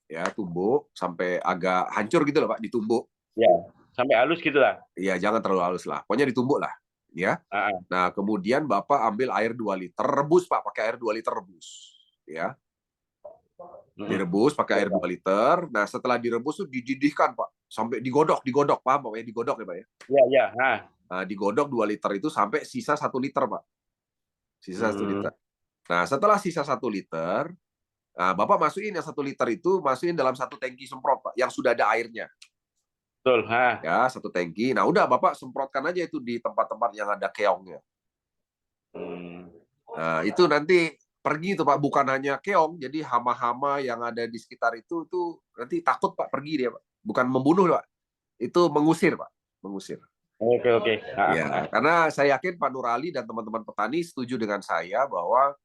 ya tumbuk sampai agak hancur gitu loh Pak, ditumbuk. Ya, sampai halus gitu lah. Iya, jangan terlalu halus lah. Pokoknya ditumbuk lah, ya. Nah, kemudian Bapak ambil air 2 liter, rebus Pak, pakai air 2 liter rebus, ya. Direbus pakai air 2 liter. Nah, setelah direbus tuh dididihkan Pak, sampai digodok, paham Pak ya, digodok ya Pak ya. Iya. Nah, digodok 2 liter itu sampai sisa 1 liter Pak. Sisa 1 liter. Nah, setelah sisa 1 liter, nah, Bapak masukin yang 1 liter itu, masukin dalam 1 tangki semprot Pak, yang sudah ada airnya. Betul. Ya, 1 tangki. Nah, udah Bapak semprotkan aja itu di tempat-tempat yang ada keongnya. Nah, itu nanti pergi tuh Pak, bukan hanya keong, jadi hama-hama yang ada di sekitar itu tuh nanti takut Pak, pergi dia Pak. Bukan membunuh Pak, itu mengusir Pak, mengusir. Oke. Ya, karena saya yakin Pak Nurali dan teman-teman petani setuju dengan saya bahwa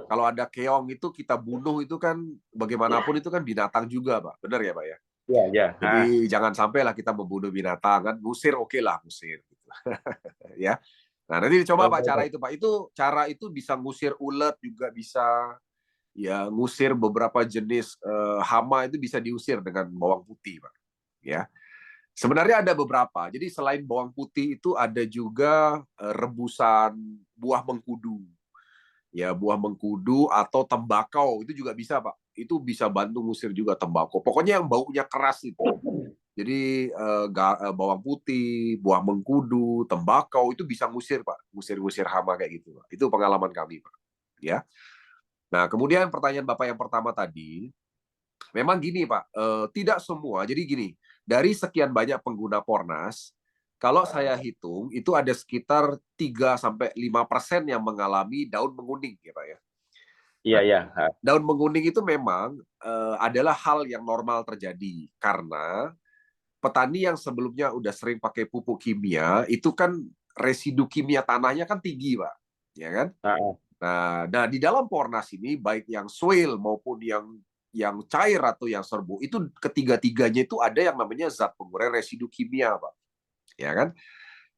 kalau ada keong itu kita bunuh itu kan bagaimanapun itu kan binatang juga Pak, benar ya Pak ya? Iya. Jadi jangan sampailah kita membunuh binatang kan, ngusir oke lah ngusir. Gitu. Ya. Nah, nanti dicoba Pak cara itu Pak. Cara itu bisa ngusir ulet juga bisa, ya ngusir beberapa jenis hama itu bisa diusir dengan bawang putih Pak. Ya. Sebenarnya ada beberapa. Jadi selain bawang putih itu ada juga rebusan buah mengkudu. Ya, buah mengkudu atau tembakau itu juga bisa Pak. Itu bisa bantu ngusir juga tembakau. Pokoknya yang baunya keras itu. Jadi bawang putih, buah mengkudu, tembakau itu bisa ngusir Pak, ngusir hama kayak gitu Pak. Itu pengalaman kami Pak. Ya. Nah, kemudian pertanyaan Bapak yang pertama tadi, memang gini Pak, tidak semua. Jadi gini, dari sekian banyak pengguna Pornas, kalau saya hitung itu ada sekitar 3-5% yang mengalami daun menguning ya Pak ya. Iya. Daun menguning itu memang adalah hal yang normal terjadi karena petani yang sebelumnya udah sering pakai pupuk kimia itu kan residu kimia tanahnya kan tinggi Pak, ya kan? Nah di dalam Pornas ini baik yang soil maupun yang cair atau yang serbuk itu ketiga-tiganya itu ada yang namanya zat pengurai residu kimia Pak, ya kan?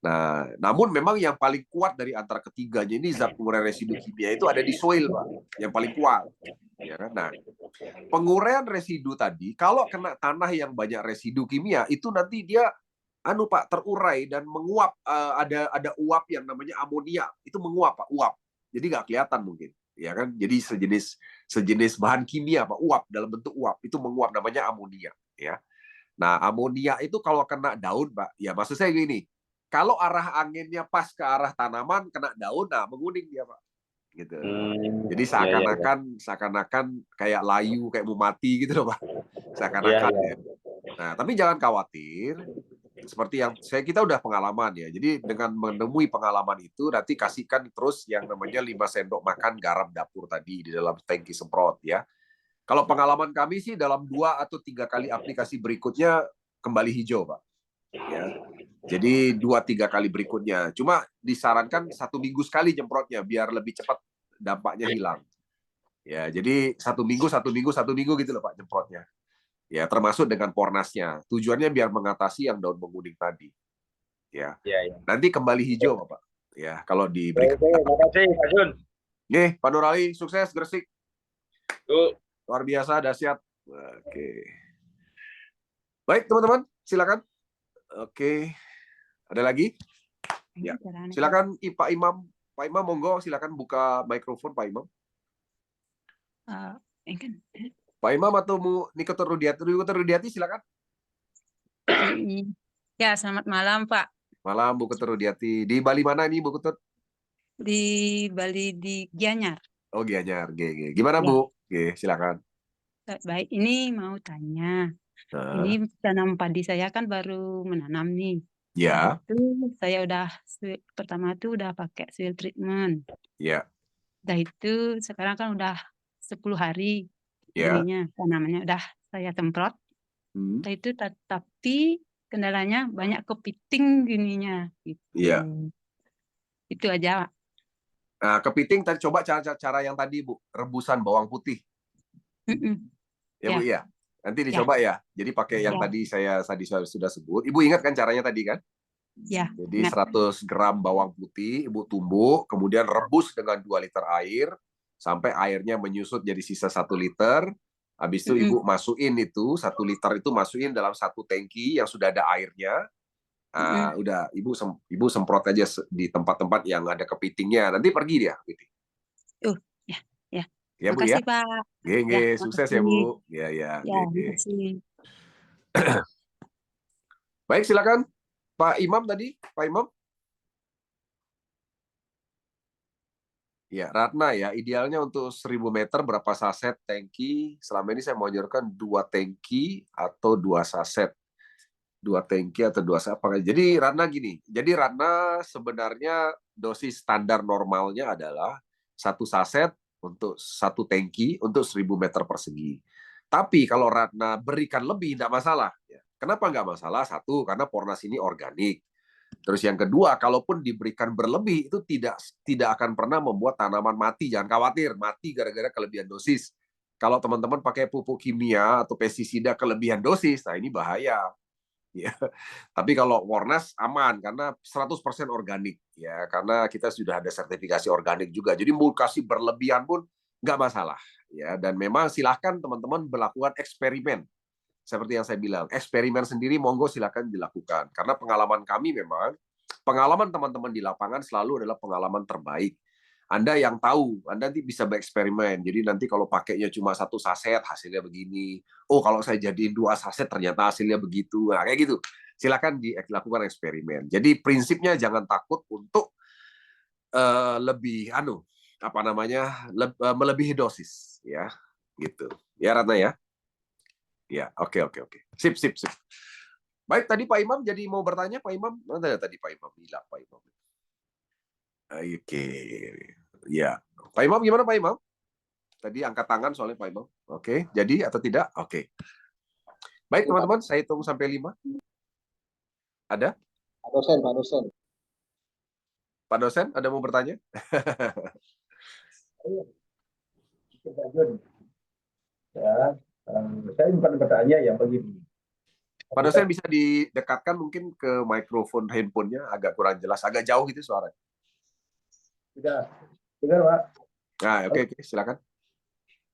Nah, namun memang yang paling kuat dari antara ketiganya ini zat pengurai residu kimia itu ada di soil Pak, yang paling kuat. Ya kan? Nah, penguraian residu tadi kalau kena tanah yang banyak residu kimia itu nanti dia Pak terurai dan menguap, ada uap yang namanya amonia itu menguap Pak, uap. Jadi nggak kelihatan mungkin, ya kan? Jadi sejenis bahan kimia Pak, uap dalam bentuk uap itu menguap namanya amonia, ya. Nah, amonia itu kalau kena daun Pak, ya maksud saya gini, kalau arah anginnya pas ke arah tanaman kena daun, nah menguning dia Pak. Gitu. Jadi seakan-akan kayak layu, kayak mau mati gitu loh Pak. Seakan-akan ya. Nah, tapi jangan khawatir. Seperti yang kita udah pengalaman ya. Jadi dengan menemui pengalaman itu nanti kasihkan terus yang namanya 5 sendok makan garam dapur tadi di dalam tangki semprot ya. Kalau pengalaman kami sih dalam 2 atau 3 kali aplikasi berikutnya kembali hijau Pak. Ya. Jadi 2-3 kali berikutnya. Cuma disarankan 1 minggu sekali nyemprotnya biar lebih cepat dampaknya hilang. Ya, jadi 1 minggu, 1 minggu, 1 minggu gitu loh Pak nyemprotnya. Ya, termasuk dengan pornasnya. Tujuannya biar mengatasi yang daun menguning tadi. Ya. Nanti kembali hijau Bapak. Ya, kalau diberikan. Terima kasih Pak Jun. Nih, Pak Nurali, sukses Gresik. Yuk. Luar biasa, dahsyat. Oke. Baik, teman-teman, silakan. Oke. Ada lagi? Ya. Silakan Pak Imam. Pak Imam, monggo silakan buka mikrofon Pak Imam. Pak Imam atau Nikotor Rudiati, silakan. Ya, selamat malam Pak. Malam Bu Ketut Rudiati. Di Bali mana ini Bu Ketut? Di Bali di Gianyar. Oh Gianyar, gimana ya. Bu? Oke, silakan. Baik, ini mau tanya. Ini tanam padi saya kan baru menanam nih. Ya. Itu saya pertama itu udah pakai soil treatment. Ya. Udah itu sekarang kan udah 10 hari ininya tanamannya udah saya semprot. Itu tapi kendalanya banyak kepiting gininya gitu. Iya. Itu aja. Nah, kepiting tadi coba cara yang tadi Bu, rebusan bawang putih. Ya Bu ya. Nanti dicoba ya. Jadi pakai yang tadi saya sudah sebut. Ibu ingat kan caranya tadi kan? Ya. Jadi 100 gram bawang putih Ibu tumbuk, kemudian rebus dengan 2 liter air sampai airnya menyusut jadi sisa 1 liter. Habis itu Ibu masukin itu 1 liter itu masukin dalam 1 tangki yang sudah ada airnya. Udah Ibu semprot aja di tempat-tempat yang ada kepitingnya. Nanti pergi dia kepiting. Ya Bu ya. Makasih Pak. Ya, sukses ya Bu. Ya. Makasih. Baik, silakan Pak Imam tadi, Pak Imam. Ya, Ratna ya, idealnya untuk 1000 meter berapa saset tangki? Selama ini saya mengajarkan 2 tangki atau 2 saset. 2 tangki atau 2 saset. Jadi Ratna gini, sebenarnya dosis standar normalnya adalah 1 saset untuk 1 tangki untuk 1000 meter persegi. Tapi kalau Ratna berikan lebih, tidak masalah. Kenapa nggak masalah? 1, karena Pornas ini organik. Terus yang kedua, kalaupun diberikan berlebih, itu tidak akan pernah membuat tanaman mati. Jangan khawatir, mati gara-gara kelebihan dosis. Kalau teman-teman pakai pupuk kimia atau pestisida kelebihan dosis, nah ini bahaya. Ya. Tapi kalau Pornas aman karena 100% organik ya, karena kita sudah ada sertifikasi organik juga. Jadi mau kasih berlebihan pun nggak masalah ya. Dan memang silahkan teman-teman melakukan eksperimen. Seperti yang saya bilang, eksperimen sendiri monggo silakan dilakukan. Karena pengalaman kami memang, pengalaman teman-teman di lapangan selalu adalah pengalaman terbaik. Anda yang tahu, Anda nanti bisa bereksperimen. Jadi nanti kalau pakainya cuma 1 saset, hasilnya begini. Oh, kalau saya jadiin 2 saset, ternyata hasilnya begitu. Nah, kayak gitu. Silakan dilakukan eksperimen. Jadi prinsipnya jangan takut untuk melebihi dosis, ya, gitu. Ya, Ratna ya. Ya, oke. Sip. Baik, tadi Pak Imam jadi mau bertanya, Pak Imam. Mana tadi Pak Imam? Hilang Pak Imam. Oke. Ya. Pak Imam gimana Pak Imam? Tadi angkat tangan soalnya Pak Imam. Oke, jadi atau tidak? Oke. Baik, teman-teman, saya hitung sampai 5. Ada? Pak dosen. Pak dosen, ada mau bertanya? Ya, saya bukan bertanya ya begini. Pak dosen bisa didekatkan mungkin ke mikrofon handphonenya, agak kurang jelas, agak jauh gitu suaranya. Sudah, dengar Pak? Nah, oke, silakan.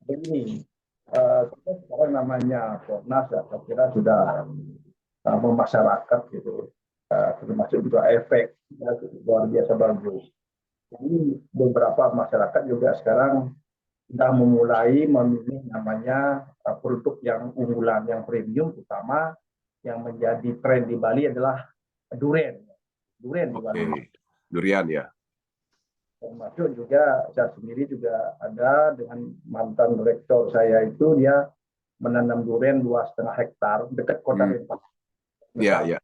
Begini, kita sekarang namanya Pornas ya, saya kira sudah memasyarakat gitu, termasuk juga efek ya, luar biasa bagus. Jadi beberapa masyarakat juga sekarang sudah memulai memilih namanya produk yang unggulan, yang premium, terutama yang menjadi tren di Bali adalah durian di Bali. Durian ya. Termasuk juga saya sendiri juga ada dengan mantan rektor saya itu, dia menanam durian 2,5 hektar dekat kota Rempang. Iya.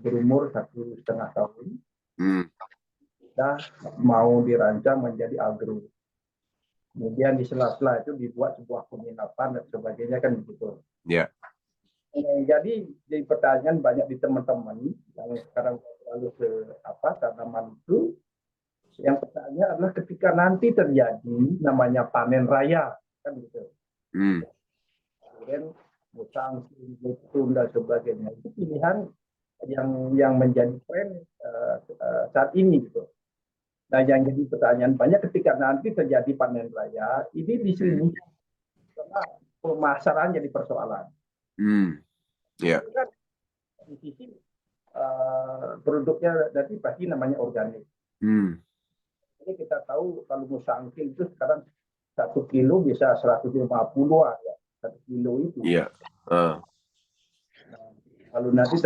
Berumur 1,5 tahun. Kita mau dirancang menjadi agro. Kemudian di sela-sela itu dibuat sebuah penginapan dan sebagainya kan begitu. Iya. Jadi pertanyaan banyak di teman-teman yang sekarang selalu ke tanaman itu. Yang pertanyaan adalah ketika nanti terjadi namanya panen raya, kan gitu. Kemudian musang, zaitun dan sebagainya, itu pilihan yang menjadi tren saat ini gitu. Nah, yang jadi pertanyaan banyak ketika nanti terjadi panen raya, ini distribusi karena pemasaran jadi persoalan. Ya. Kan di sisi produknya nanti pasti namanya organik. Jadi kita tahu kalau musangking itu sekarang 1 kilo bisa 150-an ya, 1 kilo itu. Iya. Nah, kalau nanti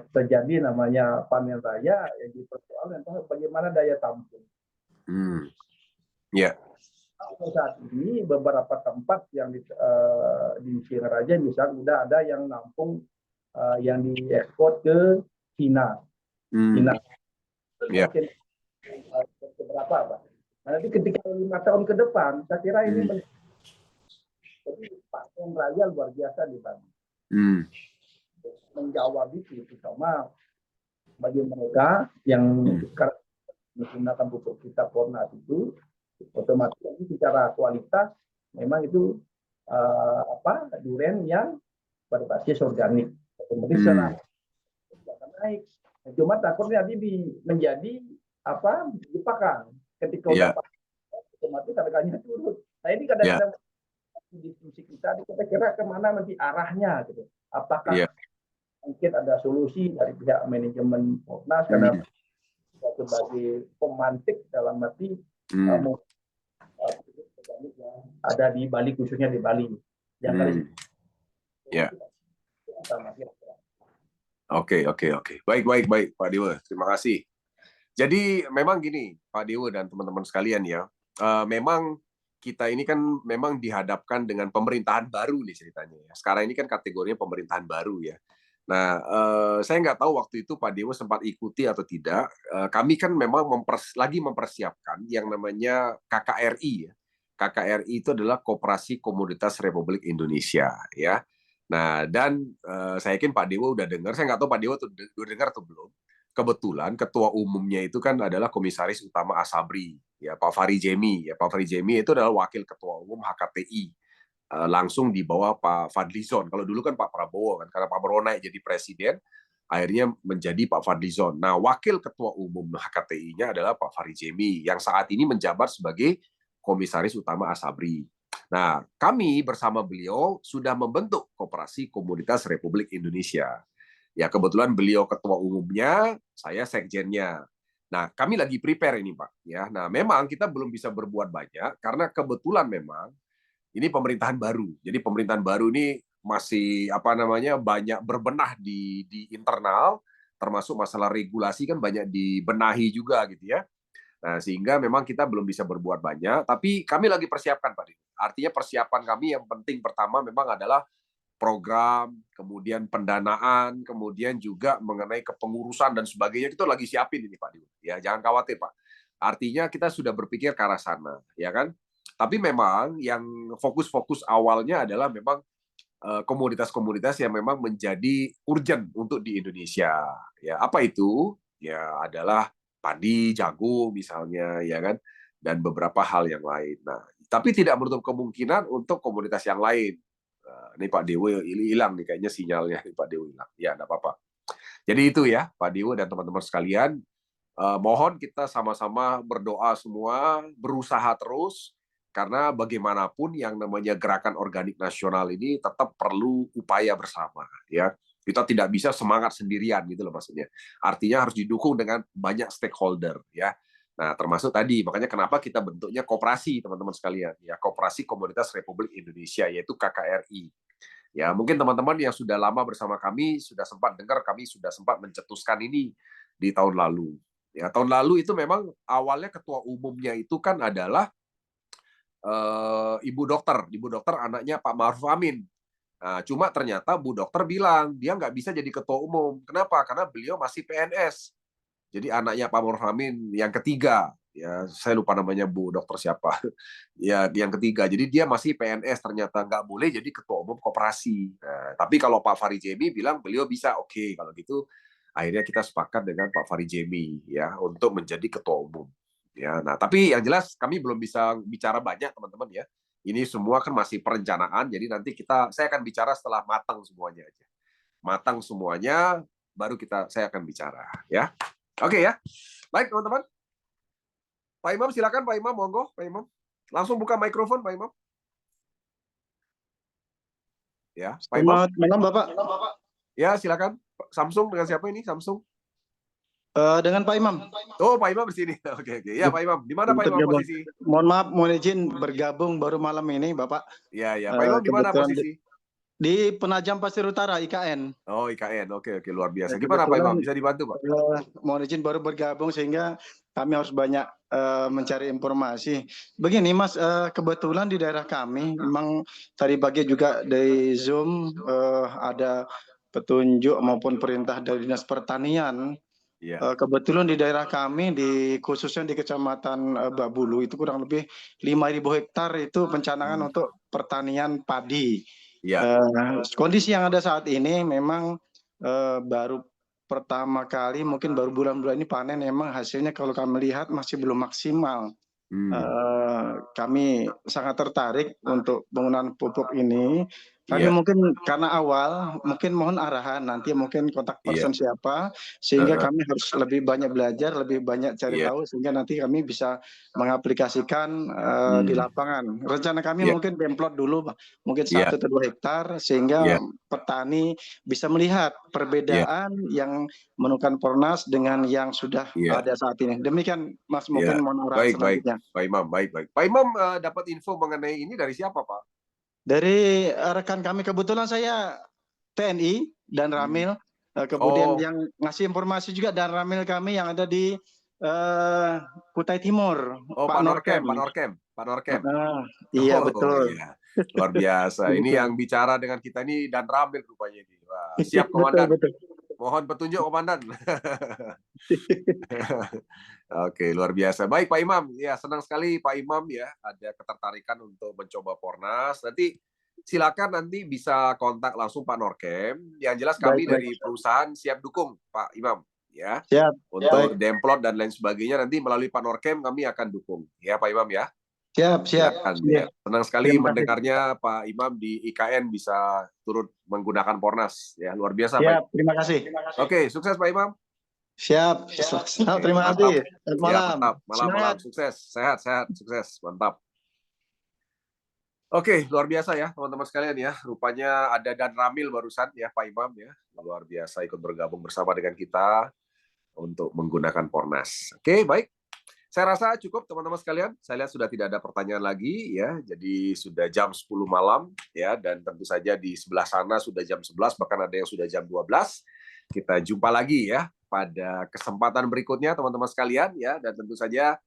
terjadi namanya panen raya, yang jadi persoalan bagaimana daya tampung. Iya. Saat ini beberapa tempat yang di Singaraja misalnya udah ada yang nampung yang diekspor ke Cina. Cina. Iya. Berapa, Pak? Nah, nanti ketika 5 tahun ke depan, saya kira ini jadi panen raya luar biasa di Bali. Menjawab itu, terutama bagi mereka yang sekarang menggunakan pupuk kita Fornas itu, otomatis secara kualitas memang itu durian yang berbasis organik. Otomatis akan naik. Cuma takutnya nanti menjadi jebakan ketika udah otomatis harganya turun. Nah, ini kadang-kadang diskusi kita kira kemana nanti arahnya gitu. Apakah mungkin ada solusi dari pihak manajemen Fornas karena sebagai pemantik dalam arti ada di Bali, khususnya di Bali. Oke. Baik, Pak Dewa. Terima kasih. Jadi memang gini, Pak Dewa dan teman-teman sekalian ya, memang kita ini kan memang dihadapkan dengan pemerintahan baru nih ceritanya ya. Sekarang ini kan kategorinya pemerintahan baru ya. Nah, saya nggak tahu waktu itu Pak Dewa sempat ikuti atau tidak. Kami kan memang lagi mempersiapkan yang namanya KKRI ya. KKRI itu adalah Koperasi Komoditas Republik Indonesia ya. Nah, dan saya yakin Pak Dewa udah dengar. Saya nggak tahu Pak Dewa udah dengar atau belum. Kebetulan ketua umumnya itu kan adalah Komisaris Utama Asabri, ya Pak Fahri Jemi. Ya, Pak Fahri Jemi itu adalah Wakil Ketua Umum HKTI, langsung di bawah Pak Fadlizon. Kalau dulu kan Pak Prabowo kan, karena Pak Prabowo naik jadi presiden, akhirnya menjadi Pak Fadlizon. Nah, Wakil Ketua Umum HKTI-nya adalah Pak Fahri Jemi, yang saat ini menjabat sebagai Komisaris Utama Asabri. Nah, kami bersama beliau sudah membentuk Koperasi Komoditas Republik Indonesia. Ya, kebetulan beliau ketua umumnya, saya sekjennya. Nah, kami lagi prepare ini, Pak. Ya, nah memang kita belum bisa berbuat banyak karena kebetulan memang ini pemerintahan baru. Jadi pemerintahan baru ini masih banyak berbenah di internal, termasuk masalah regulasi kan banyak dibenahi juga gitu ya. Nah, sehingga memang kita belum bisa berbuat banyak, tapi kami lagi persiapkan, Pak. Artinya persiapan kami yang penting pertama memang adalah program, kemudian pendanaan, kemudian juga mengenai kepengurusan dan sebagainya, itu lagi siapin ini Pak Dewa. Ya, jangan khawatir Pak. Artinya kita sudah berpikir ke arah sana, ya kan? Tapi memang yang fokus-fokus awalnya adalah memang komoditas-komoditas yang memang menjadi urgent untuk di Indonesia. Ya, apa itu? Ya, adalah padi, jagung misalnya, ya kan? Dan beberapa hal yang lain. Nah, tapi tidak menutup kemungkinan untuk komoditas yang lain. Ini Pak Dewa hilang nih kayaknya sinyalnya, Pak Dewa hilang. Ya, enggak apa-apa. Jadi itu ya, Pak Dewa dan teman-teman sekalian, mohon kita sama-sama berdoa semua, berusaha terus, karena bagaimanapun yang namanya gerakan organik nasional ini tetap perlu upaya bersama. Ya, kita tidak bisa semangat sendirian gitu loh maksudnya. Artinya harus didukung dengan banyak stakeholder ya. Nah, termasuk tadi, makanya kenapa kita bentuknya koperasi, teman-teman sekalian. Ya, Koperasi Komoditas Republik Indonesia, yaitu KKRI. Ya, mungkin teman-teman yang sudah lama bersama kami, sudah sempat dengar, kami sudah sempat mencetuskan ini di tahun lalu. Ya, tahun lalu itu memang awalnya ketua umumnya itu kan adalah Ibu dokter anaknya Pak Ma'ruf Amin. Nah, cuma ternyata Bu Dokter bilang, dia nggak bisa jadi ketua umum. Kenapa? Karena beliau masih PNS. Jadi anaknya Pak Ma'ruf Amin yang ketiga, ya saya lupa namanya Bu Dokter siapa. Ya yang ketiga, jadi dia masih PNS ternyata nggak boleh jadi ketua umum koperasi. Nah, tapi kalau Pak Fahri Jemi bilang beliau bisa, oke kalau gitu akhirnya kita sepakat dengan Pak Fahri Jemi ya untuk menjadi ketua umum. Ya, nah tapi yang jelas kami belum bisa bicara banyak teman-teman ya. Ini semua kan masih perencanaan, jadi nanti saya akan bicara setelah matang semuanya aja. Matang semuanya, baru saya akan bicara ya. Oke ya. Baik teman-teman. Pak Imam silakan Pak Imam, monggo Pak Imam. Langsung buka mikrofon Pak Imam. Ya, Pak Imam. Selamat malam Bapak. Ya, silakan. Samsung dengan siapa ini? Samsung. Dengan Pak Imam. Oh, Pak Imam di sini. Oke. Ya, Pak Imam. Di mana Pak Imam posisi? Mohon maaf, mohon izin bergabung baru malam ini, Bapak. Ya. Pak Imam di mana posisi? Di Penajam Pasir Utara, IKN. Oh, IKN. Oke, luar biasa. Gimana Pak Imam? Bisa dibantu, Pak? Mohon izin baru bergabung sehingga kami harus banyak mencari informasi. Begini, Mas, kebetulan di daerah kami, memang tadi pagi juga dari Zoom ada petunjuk maupun perintah dari Dinas Pertanian. Kebetulan di daerah kami, khususnya di Kecamatan Babulu, itu kurang lebih 5.000 hektar itu pencanangan untuk pertanian padi. Kondisi yang ada saat ini memang baru pertama kali, mungkin baru bulan-bulan ini panen, memang hasilnya kalau kami lihat masih belum maksimal. Kami sangat tertarik untuk penggunaan pupuk ini. Kami mungkin karena awal, mungkin mohon arahan nanti mungkin kontak person siapa, sehingga kami harus lebih banyak belajar, lebih banyak cari tahu, sehingga nanti kami bisa mengaplikasikan di lapangan. Rencana kami mungkin demplot dulu, mungkin 1 atau 2 hektar, sehingga petani bisa melihat perbedaan yang menggunakan Pornas dengan yang sudah ada saat ini. Demikian Mas, mungkin mohon arahan selanjutnya. Baik, Pak Imam, baik. Pak Imam dapat info mengenai ini dari siapa, Pak? Dari rekan kami, kebetulan saya TNI dan Ramil, kemudian yang ngasih informasi juga dan Ramil kami yang ada di Kutai Timur. Oh, Pak Norkem. Iya, betul. Iya. Luar biasa. Ini yang bicara dengan kita ini dan Ramil rupanya ini. Wah, siap Komandan. Betul. Mohon petunjuk Komandan. Oke, luar biasa. Baik Pak Imam, ya senang sekali Pak Imam ya ada ketertarikan untuk mencoba Pornas. Nanti silakan nanti bisa kontak langsung Pak Norkem. Yang jelas kami dari perusahaan siap dukung Pak Imam ya. Siap. Untuk demplot dan lain sebagainya nanti melalui Pak Norkem kami akan dukung ya Pak Imam ya. Siap. Ya. Senang sekali mendengarnya Pak Imam di IKN bisa turut menggunakan Pornas ya, luar biasa. Siap, terima kasih. Oke, sukses Pak Imam. Siap. Terima kasih. Selamat malam. Malam. Sukses. Sehat. Sukses. Mantap. Oke, luar biasa ya teman-teman sekalian ya. Rupanya ada Dan Ramil barusan ya Pak Imam ya. Luar biasa ikut bergabung bersama dengan kita untuk menggunakan Pornas. Oke, baik. Saya rasa cukup teman-teman sekalian. Saya lihat sudah tidak ada pertanyaan lagi ya. Jadi sudah jam 10 malam ya, dan tentu saja di sebelah sana sudah jam 11, bahkan ada yang sudah jam 12. Kita jumpa lagi ya pada kesempatan berikutnya teman-teman sekalian ya, dan tentu saja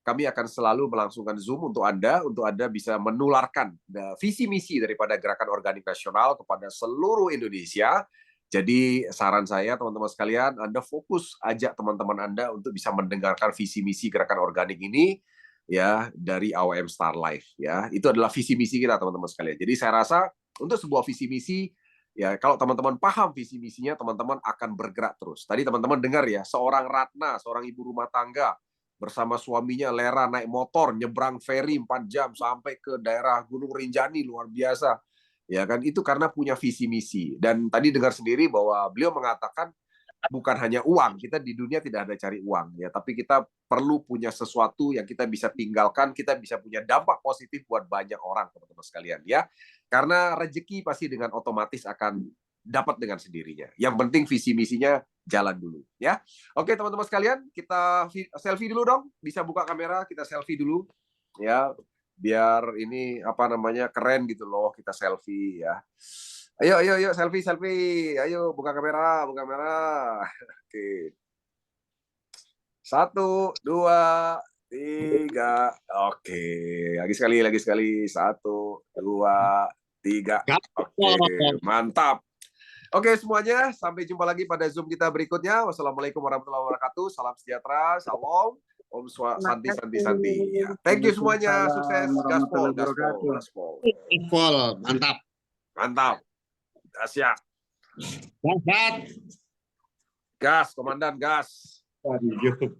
kami akan selalu melangsungkan Zoom untuk Anda bisa menularkan visi misi daripada Gerakan Organik Nasional kepada seluruh Indonesia. Jadi saran saya teman-teman sekalian, Anda fokus ajak teman-teman Anda untuk bisa mendengarkan visi misi Gerakan Organik ini ya dari AOM Star Life ya. Itu adalah visi misi kita teman-teman sekalian. Jadi saya rasa untuk sebuah visi misi ya, kalau teman-teman paham visi misinya, teman-teman akan bergerak terus. Tadi teman-teman dengar ya, seorang Ratna, seorang ibu rumah tangga bersama suaminya Lera naik motor nyebrang feri 4 jam sampai ke daerah Gunung Rinjani, luar biasa. Ya kan, itu karena punya visi misi. Dan tadi dengar sendiri bahwa beliau mengatakan bukan hanya uang, kita di dunia tidak ada cari uang ya, tapi kita perlu punya sesuatu yang kita bisa tinggalkan, kita bisa punya dampak positif buat banyak orang teman-teman sekalian ya. Karena rezeki pasti dengan otomatis akan dapat dengan sendirinya. Yang penting visi misinya jalan dulu ya. Oke teman-teman sekalian, kita selfie dulu dong. Bisa buka kamera, kita selfie dulu ya. Biar ini keren gitu loh, kita selfie ya. Ayo selfie. Ayo buka kamera. Oke. 1, 2, 3. Oke. Lagi sekali. 1, 2, 3. Oke, mantap. Oke semuanya, sampai jumpa lagi pada Zoom kita berikutnya. Wassalamualaikum warahmatullahi wabarakatuh. Salam sejahtera, salam. Om Santi. Ya. Thank you semuanya, sukses. Gaspol. Full, mantap. Siap. Gas, komandan, gas. Waduh.